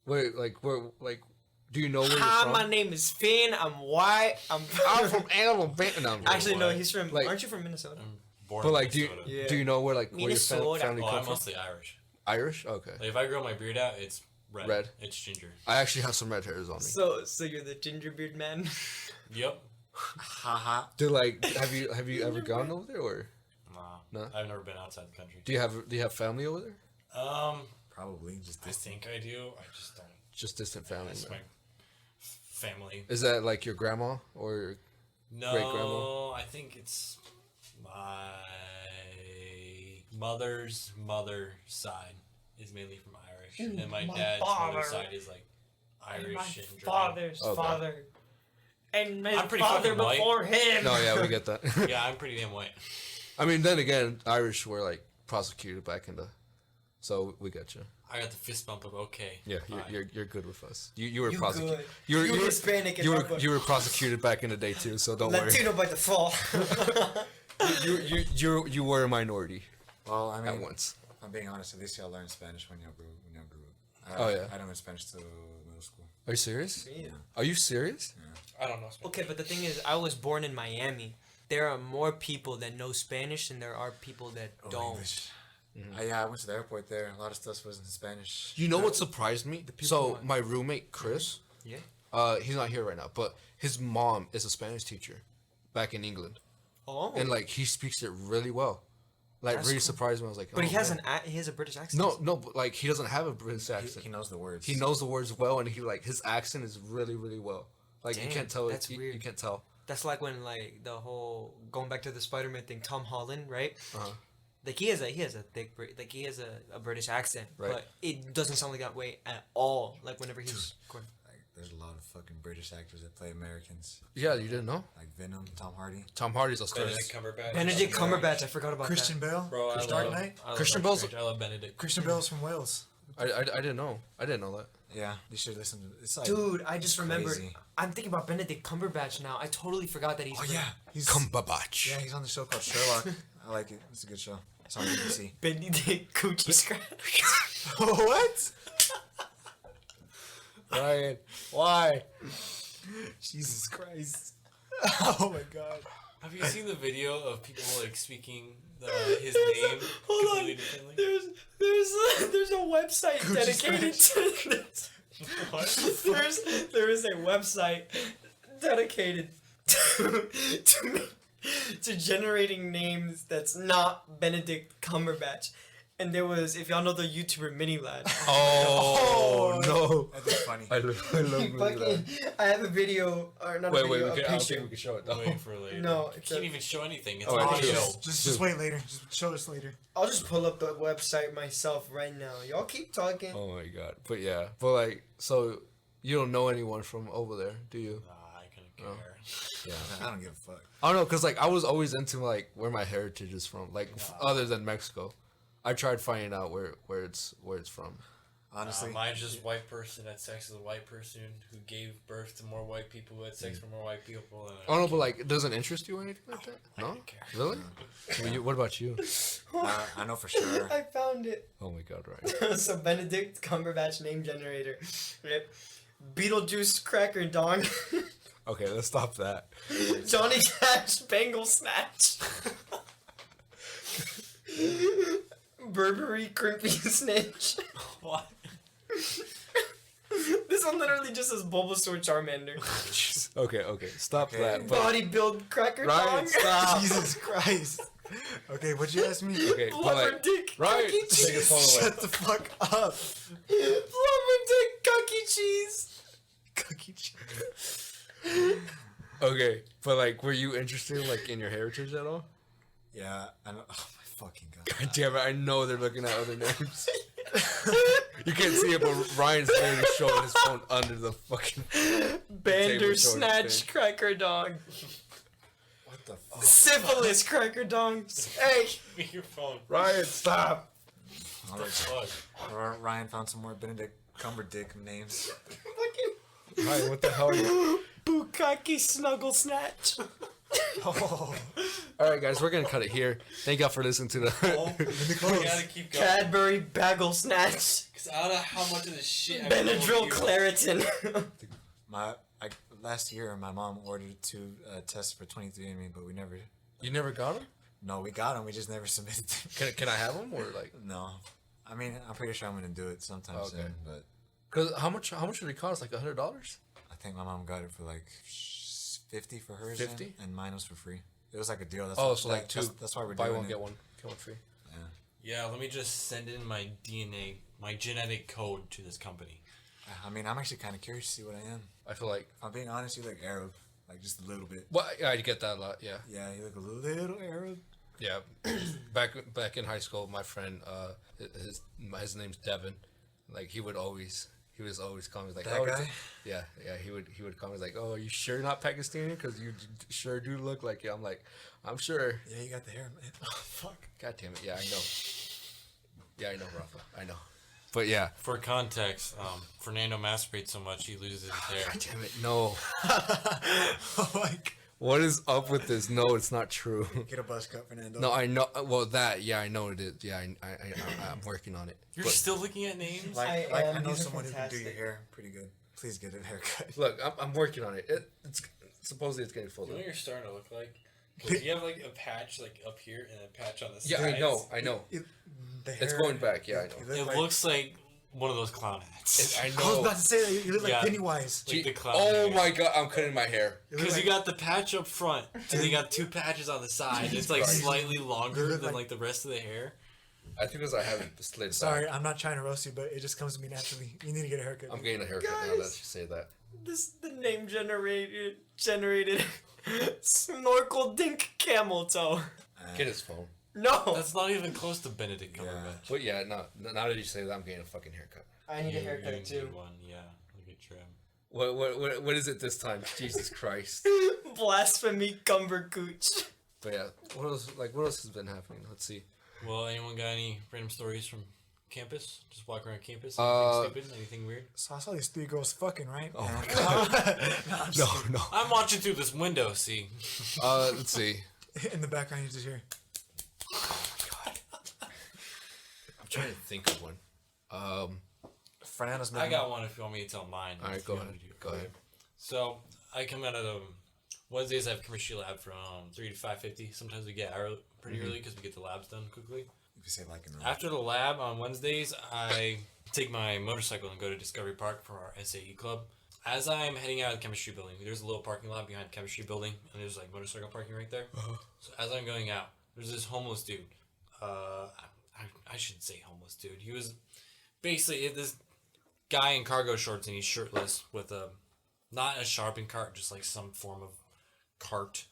where do you know where you're Hi, from? my name is Finn. I'm white. I'm from Alabama. No, I'm actually no. white. He's from. Like- aren't you from Minnesota? I'm born But in like, Minnesota. Yeah. do you know where like where your Minnesota. family Oh, come I'm from? mostly Irish. Irish. Okay. Like if I grow my beard out, it's red. Red. It's ginger. I actually have some red hairs on me. So you're the gingerbeard man. Yep. Haha. Do like have you ever gone over there or Nah. No? I've never been outside the country. do you have family over there? Probably just I this. think I do. I just don't. Just distant family. That's no? my family. Is that like your grandma or No, great-grandma? I think it's my mother's mother side is mainly from Irish, and my dad's mother's father. side is like Irish my and German. father's Okay. father. And my I'm pretty father fucking white. before him. No, yeah, we get that. Yeah, I'm pretty damn white. I mean, then again, Irish were like prosecuted back in the, so we got you. I got the fist bump of okay. Yeah, fine. you're good with us. You were You prosecuted. good. You were You Hispanic in You my were book. you were prosecuted back in the day too. So don't worry. Latino by default. You were a minority Well, I at mean, once. if I'm being honest, at least y'all learn Spanish when y'all grew up. Oh, yeah. I didn't learn Spanish till middle school. Are you serious? Yeah. Are you serious? I don't know. Okay, but the thing is, I was born in Miami. There are more people that know Spanish than there are people that Oh, don't. English. Yeah, I went to the airport there. A lot of stuff was in Spanish. You know what surprised me? So want- my roommate Chris, Yeah. he's not here right now, but his mom is a Spanish teacher, back in England, Oh. and like he speaks it really well. Like That's really cool. surprised me. I was like, but he oh, has man. he has a British accent. No, but like he doesn't have a British accent. He knows the words. He knows the words well, and he like his accent is really, really well. Like you Damn, can't tell. that's You weird. can't tell. That's like when like the whole going back to the Spider-Man thing. Tom Holland, right? Uh-huh. Like he has a thick like he has a British accent, Right. but it doesn't sound like that way at all. Like whenever he's Like, there's a lot of fucking British actors that play Americans. Yeah, you didn't know. Like Venom, Tom Hardy. Tom Hardy's a Benedict Chris. Cumberbatch. Benedict Cumberbatch. I forgot about Christian Bale. Bro, I Dark love, Knight. I love Christian Doctor Bale's- Strange. I love Benedict. Christian Bale's from Wales. I didn't know. I didn't know that. Yeah, you should listen to. It's like. Dude, I just remembered. crazy. I'm thinking about Benedict Cumberbatch now. I totally forgot that he's. Oh yeah, he's. Cumberbatch. Yeah, he's on the show called Sherlock. I like it. It's a good show. It's on BBC. Benedict Coochie Scratch. What? Ryan, why? Jesus Christ. Oh my God. Have you seen the video of people like speaking his name Hold on. completely differently? There's a website Coochie dedicated to this. There is a website dedicated to generating names that's not Benedict Cumberbatch. And there was, if y'all know the YouTuber Mini Lad. Oh, no. That's funny. I love Fucking, I have a video, or not a Wait, video, we a can, I don't think picture. we can show it though. Wait for later. No, you it's can't a- even show anything. It's Oh, audio. actually, Just wait later. Just show us later. I'll just pull up the website myself right now. Y'all keep talking. Oh my god. But yeah. But like, so you don't know anyone from over there, do you? Nah, I couldn't care. Yeah. I don't give a fuck. I don't know, cause like I was always into like where my heritage is from, like other than Mexico. I tried finding out where it's from. Honestly, Mine's just white person had sex with a white person who gave birth to more white people who had sex with more white people. And I don't know, but like, it doesn't interest you or anything like that? I No, don't care. really? What about you? I know for sure. I found it. Oh my god, right? So Benedict Cumberbatch name generator. Right? Beetlejuice Cracker Dong. Okay, let's stop that. Johnny Cash Bangle Snatch. Burberry Crimpy Snitch. What? This one literally just says Bulbasaur Charmander. Okay, stop that. But Bodybuild Cracker Ryan, Dog. stop. Jesus Christ. Okay, what'd you ask me? Okay, but Blubber like, Dick Ryan, Cookie take his Cheese. phone away. Shut the fuck up. Blubber Dick Cookie Cheese. Cookie cheese. Okay, but like, were you interested like in your heritage at all? Yeah, I know. Oh my fucking god. God damn it! I know they're looking at other names. You can't see it, but Ryan's literally showing his phone under the fucking. Bandersnatch Cracker Dog. What the fuck? Syphilis Cracker Dog. Hey. Give me your phone. Ryan, stop! What the fuck? Ryan found some more Benedict Cumberdick names. Fucking Ryan, what the hell are you? Bukaki Snuggle Snatch. Oh, All right, guys, we're gonna cut it here. Thank y'all for listening to the. let me We close. gotta keep going. Cadbury Bagel Snatch. Cause I don't know how much of this shit. Benadryl Claritin. Last year, my mom ordered 2 tests for 23andMe, but we never. You never got them? No, we got them. We just never submitted them. Can I have them or like? No, I mean I'm pretty sure I'm gonna do it sometime Okay. soon. But Cause how much did it cost? Like $100? I think my mom got it for like 50 for hers. 50? And mine was for free. It was like a deal. That's Oh, why- so like two. That's why we're Buy doing one it. get one free. Yeah, let me just send in my DNA, my genetic code to this company. I mean, I'm actually kind of curious to see what I am. I feel like. If I'm being honest, you look Arab, like just a little bit. Well, yeah, I get that a lot. Yeah. Yeah, you look a little Arab. Yeah, back in high school, my friend, his name's Devin. Like he was always call me like, That oh, guy? yeah, he would call me like, oh, are you sure you're not Pakistani? Because you sure do look like it. I'm like, I'm sure. Yeah, you got the hair, man. Oh, fuck. God damn it, yeah, I know. Yeah, I know, Rafa, I know. But yeah. For context, Fernando masturbates so much he loses his hair. God damn it, no. Oh my god. What is up with this? No, it's not true. Get a buzz cut, Fernando. No, I know. Well, I know it is. Yeah, I'm working on it. You're But- still looking at names? Like, I I am. know These are someone who can do your fantastic. hair pretty good. Please get a haircut. Look, I'm working on it. It's supposedly it's getting full. You know what you're starting to look like? 'Cause you have like a patch like up here and a patch on the Yeah, sides. I know. The It's hair- going back. Yeah, I know. you look It like- looks like one of those clown hats. I I was know. about to say that you look like Yeah. Pennywise. Like the clown Oh hair. my god, I'm cutting my hair. You look Because like- you got the patch up front, and you got 2 patches on the side. It's like Christ. slightly longer look than like- like the rest of the hair. I think because I haven't slid sorry, back. I'm not trying to roast you, but it just comes to me naturally. You need to get a haircut. I'm getting a haircut now that you Guys. say that. The name generated Snorkel Dink Camel Toe. Get his phone. No. That's not even close to Benedict Yeah. Cumberbatch. But yeah, no. Now that you say that, I'm getting a fucking haircut. I need a You haircut need too. one, yeah. Look at trim. What is it this time? Jesus Christ. Blasphemy Cumbercooch. But yeah, what else has been happening? Let's see. Well, anyone got any random stories from campus? Just walk around campus? Uh, Anything stupid? Anything weird? So I saw these 3 girls fucking, right? Oh my god. No. I'm watching through this window, see? Let's see. In the background, you just hear. I'm trying to think of one. Fernando's I making. got one if you want me to tell mine. All right, If go you want ahead. me to. Go ahead. So, I come out of Wednesdays, I have chemistry lab from 3 to 5:50. Sometimes we get pretty early because we get the labs done quickly. If you say like in the After the lab on Wednesdays, I take my motorcycle and go to Discovery Park for our SAE club. As I'm heading out of the chemistry building, there's a little parking lot behind the chemistry building, and there's like motorcycle parking right there. So as I'm going out, there's this homeless dude. I should say homeless dude. He was basically this guy in cargo shorts and he's shirtless with not a shopping cart, just like some form of cart.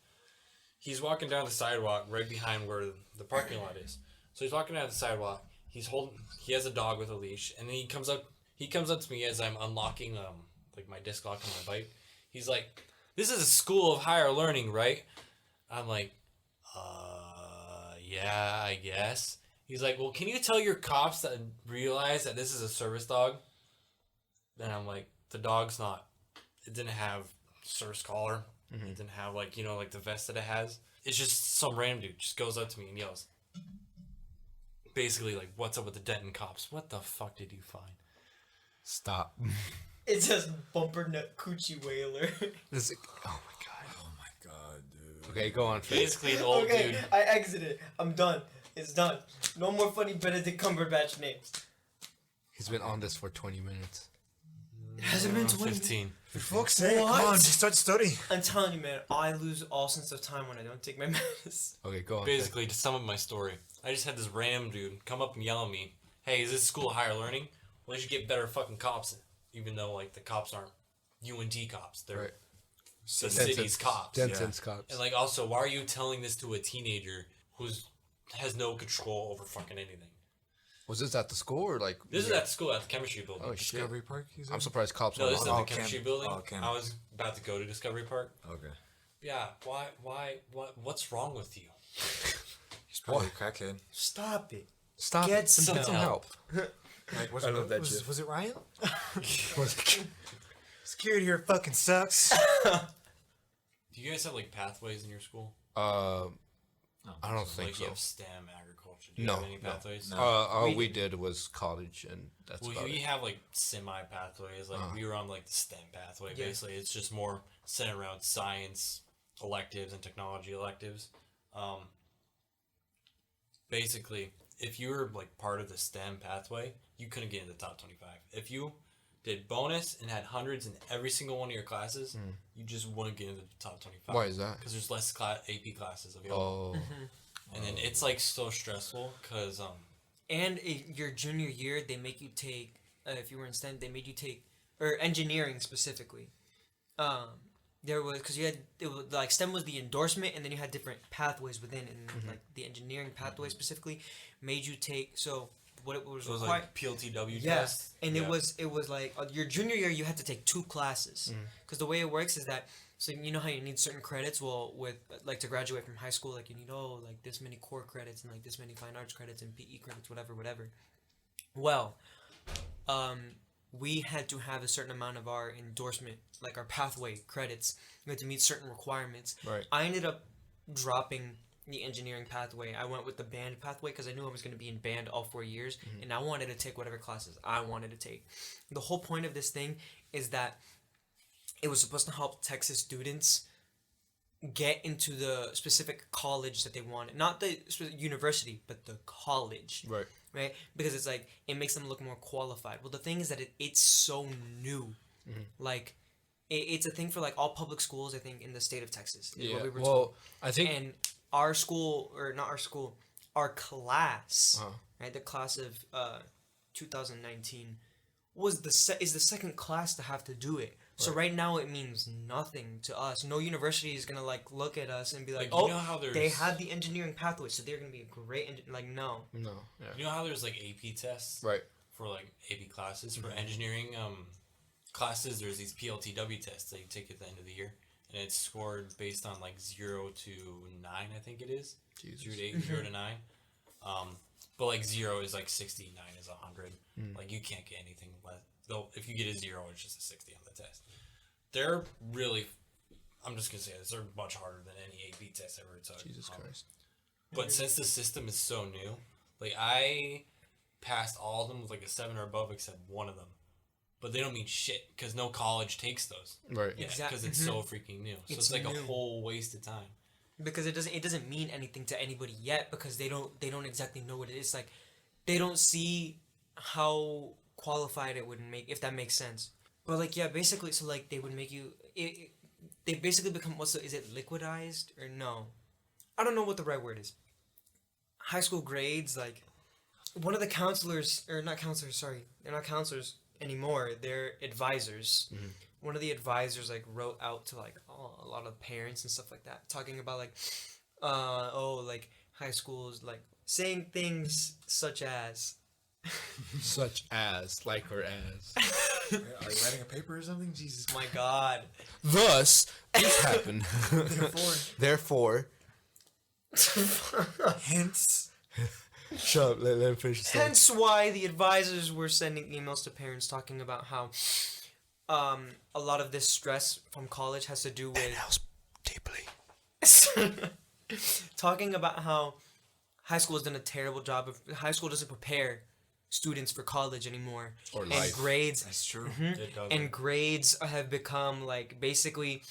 He's walking down the sidewalk right behind where the parking lot is. So he's walking down the sidewalk. He has a dog with a leash, and then he comes up to me as I'm unlocking like my disc lock on my bike. He's like, "This is a school of higher learning, right?" I'm like, yeah, I guess." He's like, "Well, can you tell your cops that realize that this is a service dog?" Then I'm like, "The dog's not. It didn't have service collar. It didn't have like the vest that it has. It's just some random dude just goes up to me and yells, basically like, 'What's up with the Denton cops? What the fuck did you find?'" Stop. It says bumper nut coochie whaler. This. Oh my god. Oh my god, dude. Okay, go on. Basically an old Okay, dude. I exited. I'm done. It's done. No more funny Benedict Cumberbatch names. He's been on this for 20 minutes. Has it been 20? 15. For fuck's sake, What? come on, just start studying. I'm telling you, man, I lose all sense of time when I don't take my meds. Okay, go on. Basically, to sum up my story, I just had this random dude come up and yell at me, "Hey, is this school higher learning? Well, you should get better fucking cops." Even though like the cops aren't UNT cops, they're Right. the city's cops. Denton's cops. And like, also, why are you telling this to a teenager who's has no control over fucking anything? Was this at the school or like? This is at school at the chemistry building. Oh shit! Discovery Park, you said? I'm surprised cops. No, this is aren't at the Oh, chemistry Cam. building. Oh, Cam. I was about to go to Discovery Park. Okay. Yeah, what's wrong with you? He's probably a crackhead. Stop it. Stop. Get it. some Get some help. Like, I love that shit. Was it Ryan? Was- Security here fucking sucks. Do you guys have like pathways in your school? I don't think Like so. you have STEM, agriculture. Do you No, have any no, pathways? all we did was college, and that's Well, about we it. have like semi pathways. Like we were on like the STEM pathway. Yeah. Basically, it's just more centered around science electives and technology electives. Basically, if you were like part of the STEM pathway, you couldn't get in the top 25. If you did bonus and had hundreds in every single one of your classes, you just wouldn't get into the top 25. Why is that? Because there's less AP classes available. Oh, And then it's like so stressful because And your junior year, they make you take, if you were in STEM, they made you take, or engineering specifically. There was, because you had, it was, like STEM was the endorsement, and then you had different pathways within, and like the engineering pathway specifically made you take, so what it was it was required. like PLTW Yeah, test. and Yeah. it was like your junior year you had to take 2 classes, because the way it works is that, so you know how you need certain credits. Well, with like to graduate from high school, like you need like this many core credits and like this many fine arts credits and PE credits, whatever. Well, we had to have a certain amount of our endorsement, like our pathway credits. We had to meet certain requirements. right. I ended up dropping the engineering pathway. I went with the band pathway because I knew I was going to be in band all 4 years, and I wanted to take whatever classes I wanted to take. The whole point of this thing is that it was supposed to help Texas students get into the specific college that they wanted. Not the university, but the college. Right. Right? Because it's like, it makes them look more qualified. Well, the thing is that it's so new. Like, it's a thing for like all public schools, I think, in the state of Texas. Is Yeah. what we were Well, told. I think. And our school, or not our school, our class, Uh-huh. right, the class of 2019, was is the second class to have to do it. So right now it means nothing to us. No university is gonna like look at us and be like, Like, oh, you know how they there's- have the engineering pathway, so they're gonna be a great like no. No. Yeah. You know how there's like AP tests Right. for like AP classes for engineering classes. There's these PLTW tests that you take at the end of the year, and it's scored based on like 0 to 9, I think it is. Jesus. 0 to 8, 0 to 9. But like 0 is like 60, 9 is 100. Like you can't get anything less. Though if you get a 0, it's just a 60 on the test. They're really, I'm just gonna say this, they're much harder than any AP test I ever took. Jesus Christ. But since the system is so new, like I passed all of them with like a 7 or above except one of them. But they don't mean shit because no college takes those. Right. Yeah, Exactly. because it's so freaking new. So it's like new. a whole waste of time. Because it doesn't mean anything to anybody yet, because they don't exactly know what it is. Like, they don't see how qualified it would make, if that makes sense. But like, yeah, basically, so like they would make you they basically become, is it liquidized or no? I don't know what the right word is. High school grades, like one of the counselors, or not counselors, sorry, they're not counselors anymore, they're advisors. One of the advisors like wrote out to like a lot of parents and stuff like that, talking about like like high schools, like saying things such as Such as, like, or as. Are you writing a paper or something? Jesus. my god. Thus, this happened. Therefore, Therefore, hence, shut up. Let him finish. the story. Hence why the advisors were sending emails to parents talking about how a lot of this stress from college has to do with House deeply. talking about how high school has done a terrible job of, high school doesn't prepare students for college anymore, Or and life. grades That's true. It doesn't. and grades have become like, basically,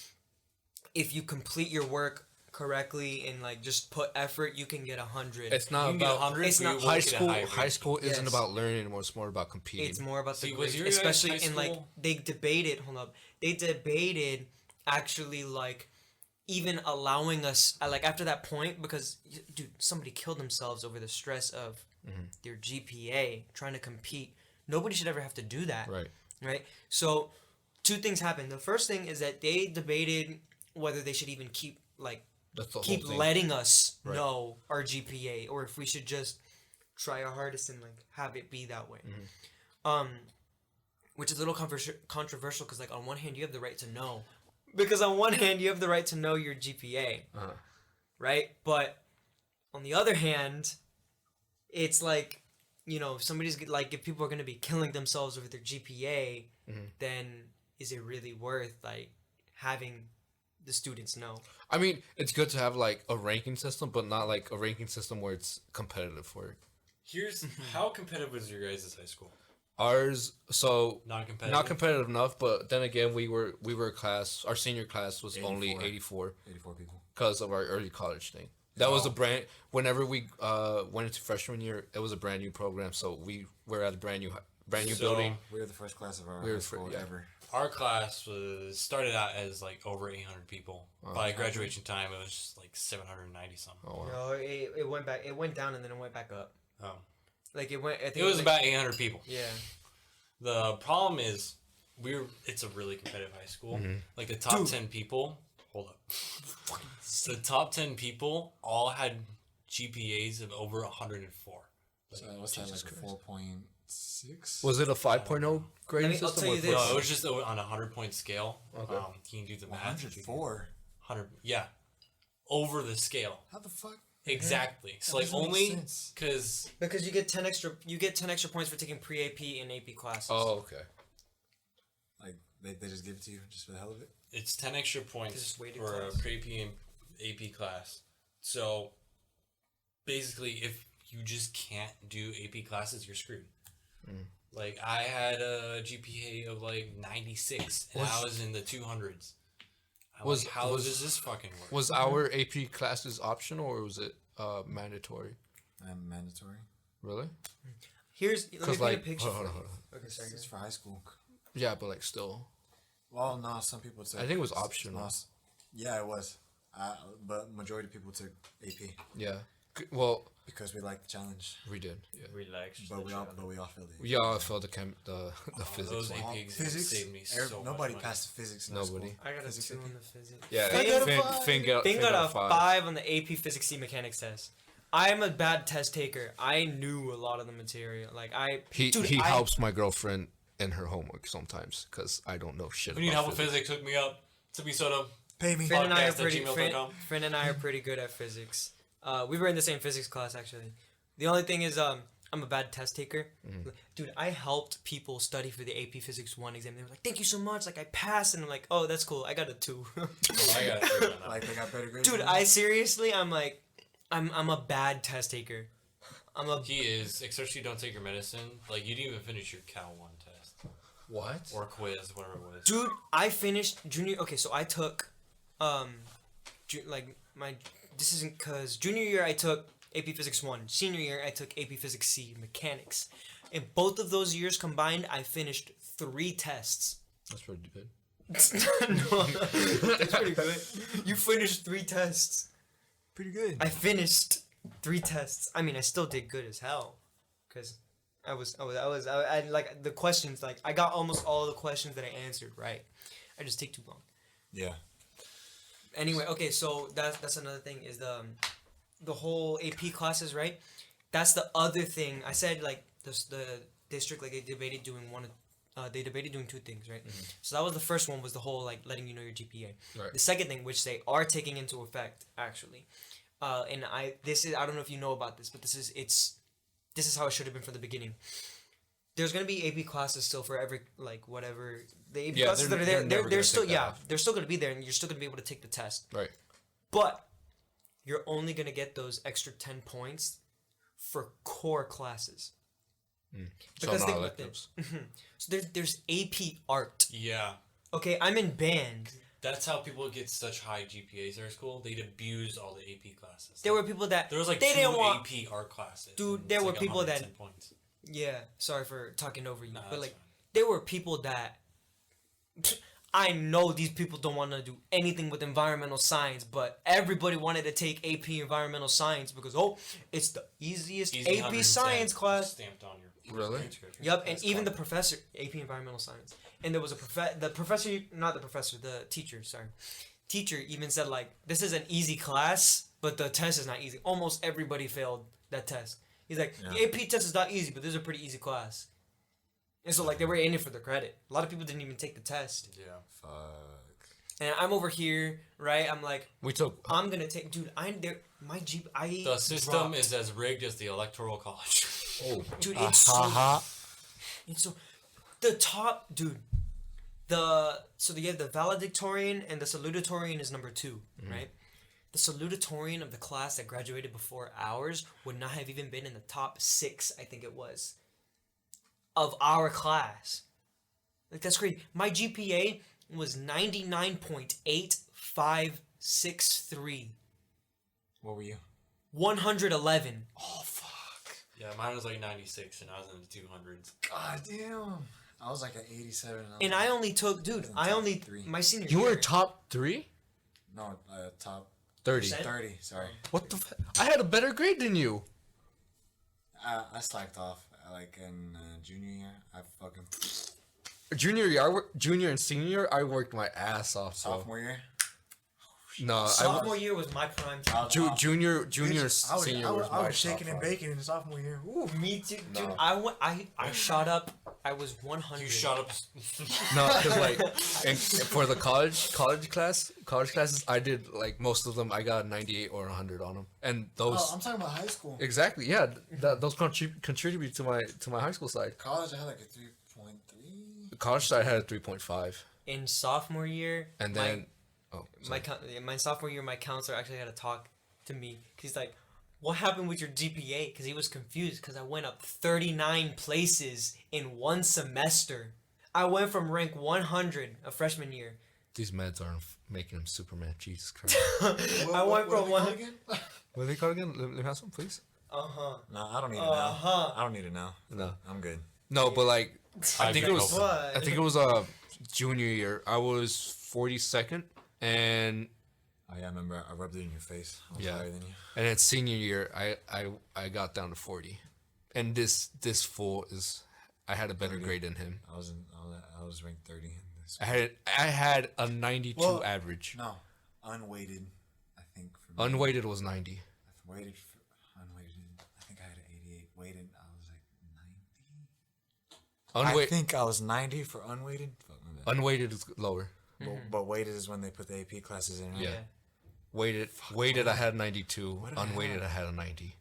if you complete your work correctly and like just put effort, you can get 100. It's You not can get about 100. it's but not- you high won't get a school. high High rating. school isn't Yes. about learning anymore. It's more about competing. It's more about the See, was grades, your guys' especially high in like school- they debated. Hold up, they debated actually like even allowing us like after that point because dude, somebody killed themselves over the stress of their GPA trying to compete. Nobody should ever have to do that. Right. Right. So two things happened. The first thing is that they debated whether they should even keep like That's the keep whole thing. letting us Right. know our GPA or if we should just try our hardest and like have it be that way. Which is a little controversial because like on one hand you have the right to know because on one hand you have the right to know your GPA, right? But on the other hand, it's like if somebody's like if people are gonna be killing themselves over their GPA, then is it really worth like having the students know? I mean, it's good to have like a ranking system, but not like a ranking system where it's competitive for it. Here's how competitive was your guys' high school? Ours, so Not competitive. not competitive enough, but then again, we were a class. Our senior class was only 84. 84 84 people. because of our early college thing. That was a brand. Whenever we went into freshman year, it was a brand new program, so we were at a brand new So, building. We were the first class of our We were high the school yeah. ever. Our class started out as like over 800 people. By graduation time, it was just like 790 something. Oh, wow. No, it went back. It went down and then it went back up. Oh. Like it went. I think It was like- about 800 people. Yeah. The problem is, it's a really competitive high school. Like the top 10 people. Hold up. The top 10 people all had GPAs of over 104. So what's that, like a 4.6? Was it a 5.0 grading I'll system? tell or you this. No, it was just on a 100-point scale. Okay. You can do the math. 104? 100, yeah. Over the scale. How the fuck? Exactly. So That like doesn't make only sense. because Because you get 10 extra points for taking pre-AP and AP classes. Oh, okay. Like, they just give it to you just for the hell of it? it's 10 extra points Just weighted for class. a pre-AP and AP class. So basically, if you just can't do AP classes, you're screwed. Like I had a GPA of like 96, and I was in the 200s. How does this fucking work? Was our AP classes optional or was it mandatory? Mandatory. Really? Here's let me Because paint like, a picture. hold on, for hold you. on. Okay, sorry. It's for high school. Yeah, but like still. Well, no, some people took. I think it was optional. Yeah, it was. But majority of people took AP Yeah. Well, because we liked the challenge. we did. Yeah. Relax. But we all failed it. We all felt the physics those one. AP exams saved me so much Nobody money. passed the physics. In our Nobody. school. I got a Physics 2 AP. on the physics. Yeah, Finn Finn Finn got a five. 5 on the AP Physics C mechanics test. I'm a bad test taker. I knew a lot of the material. Like He I- helps my girlfriend in her homework sometimes because I don't know shit If you need about help with physics. physics, hook me up. Tippy soda. Pay me. Finn and I are podcast@gmail.com. Finn and I are pretty good at physics. We were in the same physics class actually. The only thing is I'm a bad test taker. Dude, I helped people study for the AP Physics 1 exam. They were like, "Thank you so much." Like I passed and I'm like, "Oh, that's cool. I got a 2." I got it. Like they got better grades. Dude, than you? I seriously I'm like I'm a bad test taker. He is, especially don't take your medicine. Like you didn't even finish your Cal 1 test What? or quiz, whatever it was. Dude, I finished junior. Okay, so I took, this isn't because junior year I took AP Physics 1. Senior year I took AP Physics C mechanics. In both of those years combined, I finished 3 tests. That's pretty good. No, that's pretty good. You finished 3 tests. Pretty good. I finished 3 tests. I mean, I still did good as hell, cause I like the questions. Like I got almost all the questions that I answered right. I just take too long. Yeah. Anyway, okay, so that's another thing is the whole AP classes, right? That's the other thing. I said like the district like they debated doing 2 things, right? So that was the first one was the whole like letting you know your GPA. Right. The second thing, which they are taking into effect actually, and I don't know if you know about this, but this is how it should have been from the beginning. There's gonna be AP classes still for every like whatever the AP classes that are there. They're still they're still gonna be there, and you're still gonna be able to take the test. Right. But you're only gonna get those extra 10 points for core classes. Because So think not about electives. So there's AP art. Yeah. Okay, I'm in band. That's how people get such high GPAs in our school. They'd abuse all the AP classes. There were people that There was like they 2 didn't want. AP art classes. Dude, and there it's were like people that- 110 points. Yeah, sorry for talking over you, Nah, but that's like fine. there were people that I know these people don't want to do anything with environmental science, but everybody wanted to take AP environmental science because it's the easiest Easy AP 110 science class. Stamped on your Really? transcript. Yep, and even the professor, AP environmental science, and there was the teacher, sorry, teacher even said like this is an easy class, but the test is not easy. Almost everybody failed that test. He's like the AP test is not easy, but this is a pretty easy class. And so like they were in it for the credit. A lot of people didn't even take the test. Yeah. Fuck. And I'm over here, right? I'm like, We took. I'm gonna take, dude. I'm there. My Jeep. The system dropped. is as rigged as the electoral college. Oh. Dude, it's so the top, dude. So you have the valedictorian and the salutatorian is number 2, right? The salutatorian of the class that graduated before ours would not have even been in the top 6, I think it was, of our class. Like that's crazy. My GPA was 99.8563. What were you? 111. Oh fuck. Yeah, mine was like 96 and I was in the 200s. God damn. I was like at 87. And I only took, dude, I was in top 3. my senior You year. were top 3? No, top 30. 30. Sorry. What the? I had a better grade than you. I slacked off. Like in junior year, I fucking Junior and senior year, I worked my ass off. Bro. sophomore year. No, Sophomore year was my prime time. junior, Bitch, senior I was my was shaking and top baking in sophomore year. Ooh. Me too, dude. No. I shot up. I was 100. You shot up. No, because like, and for the college classes, I did like most of them. I got a 98 or 100 on them, and those Oh, I'm talking about high school. exactly, yeah, those contribute to my high school side. College, I had like a 3.3. The college side had a 3.5, In sophomore year, and then my sophomore year, my counselor actually had to talk to me. 'Cause he's like, "What happened with your GPA?" Because he was confused. Because I went up 39 places in one semester. I went from rank 100 a freshman year. these meds aren't making him Superman. Jesus Christ. I went from one. again? What are they called again? Let me have some, please. No, I don't need it now. Uh-huh. I don't need it now. No, I'm good. no, but like, I think it was. What? I think it was junior year. I was 42nd, and Oh yeah, I remember I rubbed it in your face. I was Yeah. higher than you. and then senior year, I got down to 40, and this fool is. I had a better grade than him. I was ranked 30 in this. I had a 92 Well, average. No, unweighted. I think for me. Unweighted was 90. Weighted for unweighted. I think I had an 88. Weighted, I was like 90. I Unweighted. think I was 90 for unweighted. Fuck, my bad. Unweighted is lower. But weighted is when they put the AP classes in. Right? Yeah. Weighted, I had 92. What did I Unweighted, I have? had a 90.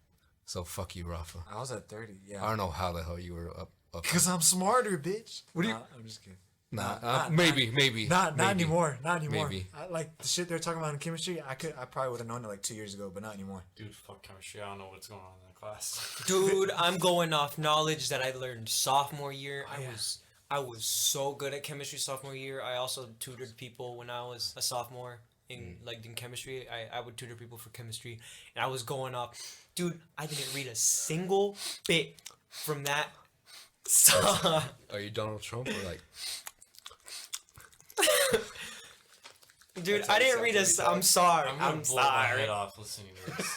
So fuck you, Rafa. I was at 30. I Yeah. don't know how the hell you were up. Cause I'm smarter, bitch. What do you? I'm just kidding. Nah, maybe. Not maybe. anymore. Not anymore. Maybe. Like the shit they're talking about in chemistry. I probably would have known it like 2 years ago, but not anymore. Dude, fuck chemistry. I don't know what's going on in that class. Dude, I'm going off knowledge that I learned sophomore year. yeah. I was so good at chemistry sophomore year. I also tutored people when I was a sophomore in chemistry. I would tutor people for chemistry, and I was going off. Dude, I didn't read a single bit from that stuff. Are you Donald Trump or like? Dude, That's how I didn't it read sounds when I'm you sorry. I'm gonna I'm blow my sorry. head off listening to this.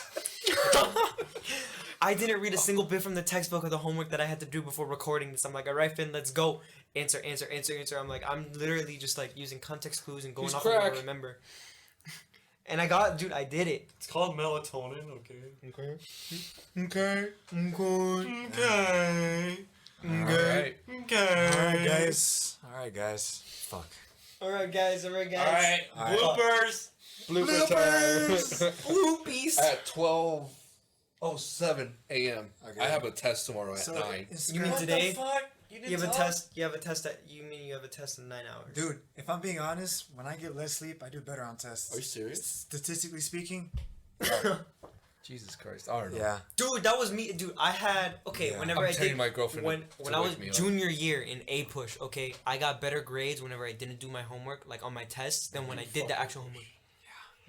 I didn't read a single bit from the textbook or the homework that I had to do before recording this. I'm like, all right, Finn, let's go. Answer. I'm like, I'm literally just like using context clues and going He's off of what I crack. remember. And I did it. It's called melatonin, okay? Okay. Alright. All right, guys. Fuck. All right, guys. Alright, Bloopers. Bloopers. Bloopies. At 12:07 a.m. Okay. I have a test tomorrow at 9. You mean today? Fuck? You have a test. You have a test in 9 hours. Dude, if I'm being honest, when I get less sleep, I do better on tests. Are you serious? Statistically speaking, Jesus Christ. I don't know. Yeah. Dude, that was me. Dude, I had Yeah. whenever I'm I telling did my girlfriend when to I wake was me up. junior year in A push. Okay, I got better grades whenever I didn't do my homework, like on my tests, than when I did the actual homework.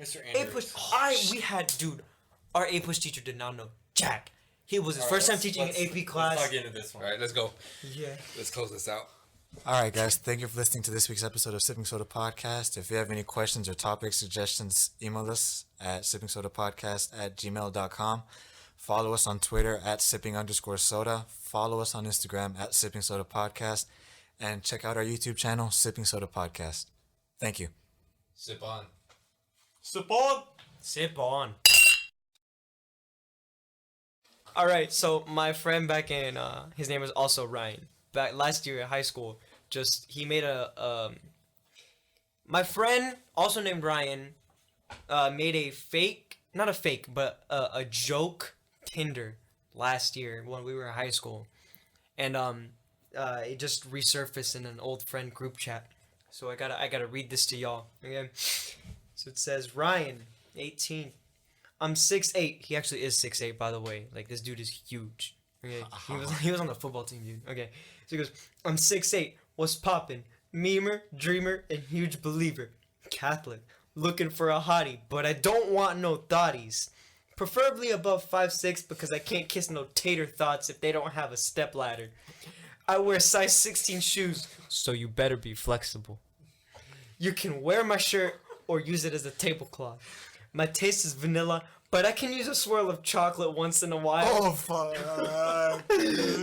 Mr. A push. We had dude. Our A push teacher did not know jack. He was his first time teaching an AP class. Let's not get into this one. All right, let's go. Yeah. Let's close this out. All right, guys. Thank you for listening to this week's episode of Sipping Soda Podcast. If you have any questions or topic suggestions, email us at sippingsodapodcast@gmail.com. Follow us on Twitter at sipping_soda. Follow us on Instagram at Sipping Soda Podcast. And check out our YouTube channel, Sipping Soda Podcast. Thank you. Sip on. Sip on. Sip on. All right, so my friend back in his name is also Ryan. Back last year in high school, he made my friend also named Ryan made a fake, not a fake, but a joke Tinder last year when we were in high school, and it just resurfaced in an old friend group chat. So I gotta read this to y'all. Okay, so it says Ryan, 18. I'm 6'8". He actually is 6'8", by the way. Like, this dude is huge. Okay, he was on the football team, dude. Okay, so he goes, I'm 6'8". What's poppin'? Memer, dreamer, and huge believer. Catholic, looking for a hottie, but I don't want no thotties. Preferably above 5'6", because I can't kiss no tater thoughts if they don't have a stepladder. I wear size 16 shoes, so you better be flexible. You can wear my shirt or use it as a tablecloth. My taste is vanilla, but I can use a swirl of chocolate once in a while. Oh, fuck.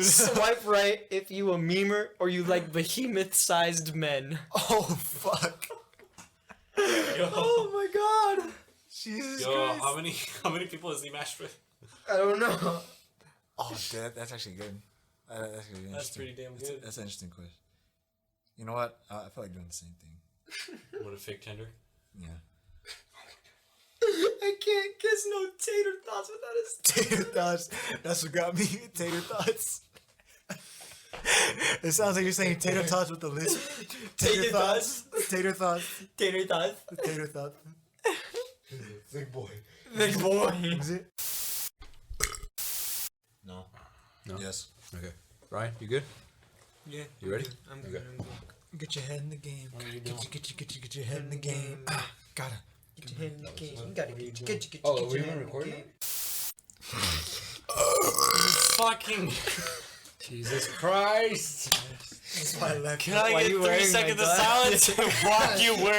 Swipe right if you a memer or you like behemoth-sized men. Oh, fuck. Oh my god. Jesus Yo, Christ. how many people has he matched with? I don't know. Oh, that's actually good. That's actually interesting. That's pretty damn good. That's an interesting question. You know what? I feel like doing the same thing. What a fake Tinder. Yeah. I can't kiss no tater thoughts without his Tater thoughts. That's what got me. Tater thoughts. It sounds like you're saying tater tots with the lisp. Tater thoughts. Tater thoughts. tater thoughts. Tater thoughts. Big boy. Big boy. Is it? No. Yes. Okay. Ryan, you good? Yeah. You ready? I'm Okay. good. I'm good. Get your head in the game. What are you doing? Get your head in the game. Gotta. Get your head in the game. You gotta get your Oh, get we your even head in the recording? game. Fucking. Jesus Christ. That's why I left. Can I Why get you 3 wearing my seconds of glasses? silence while you wear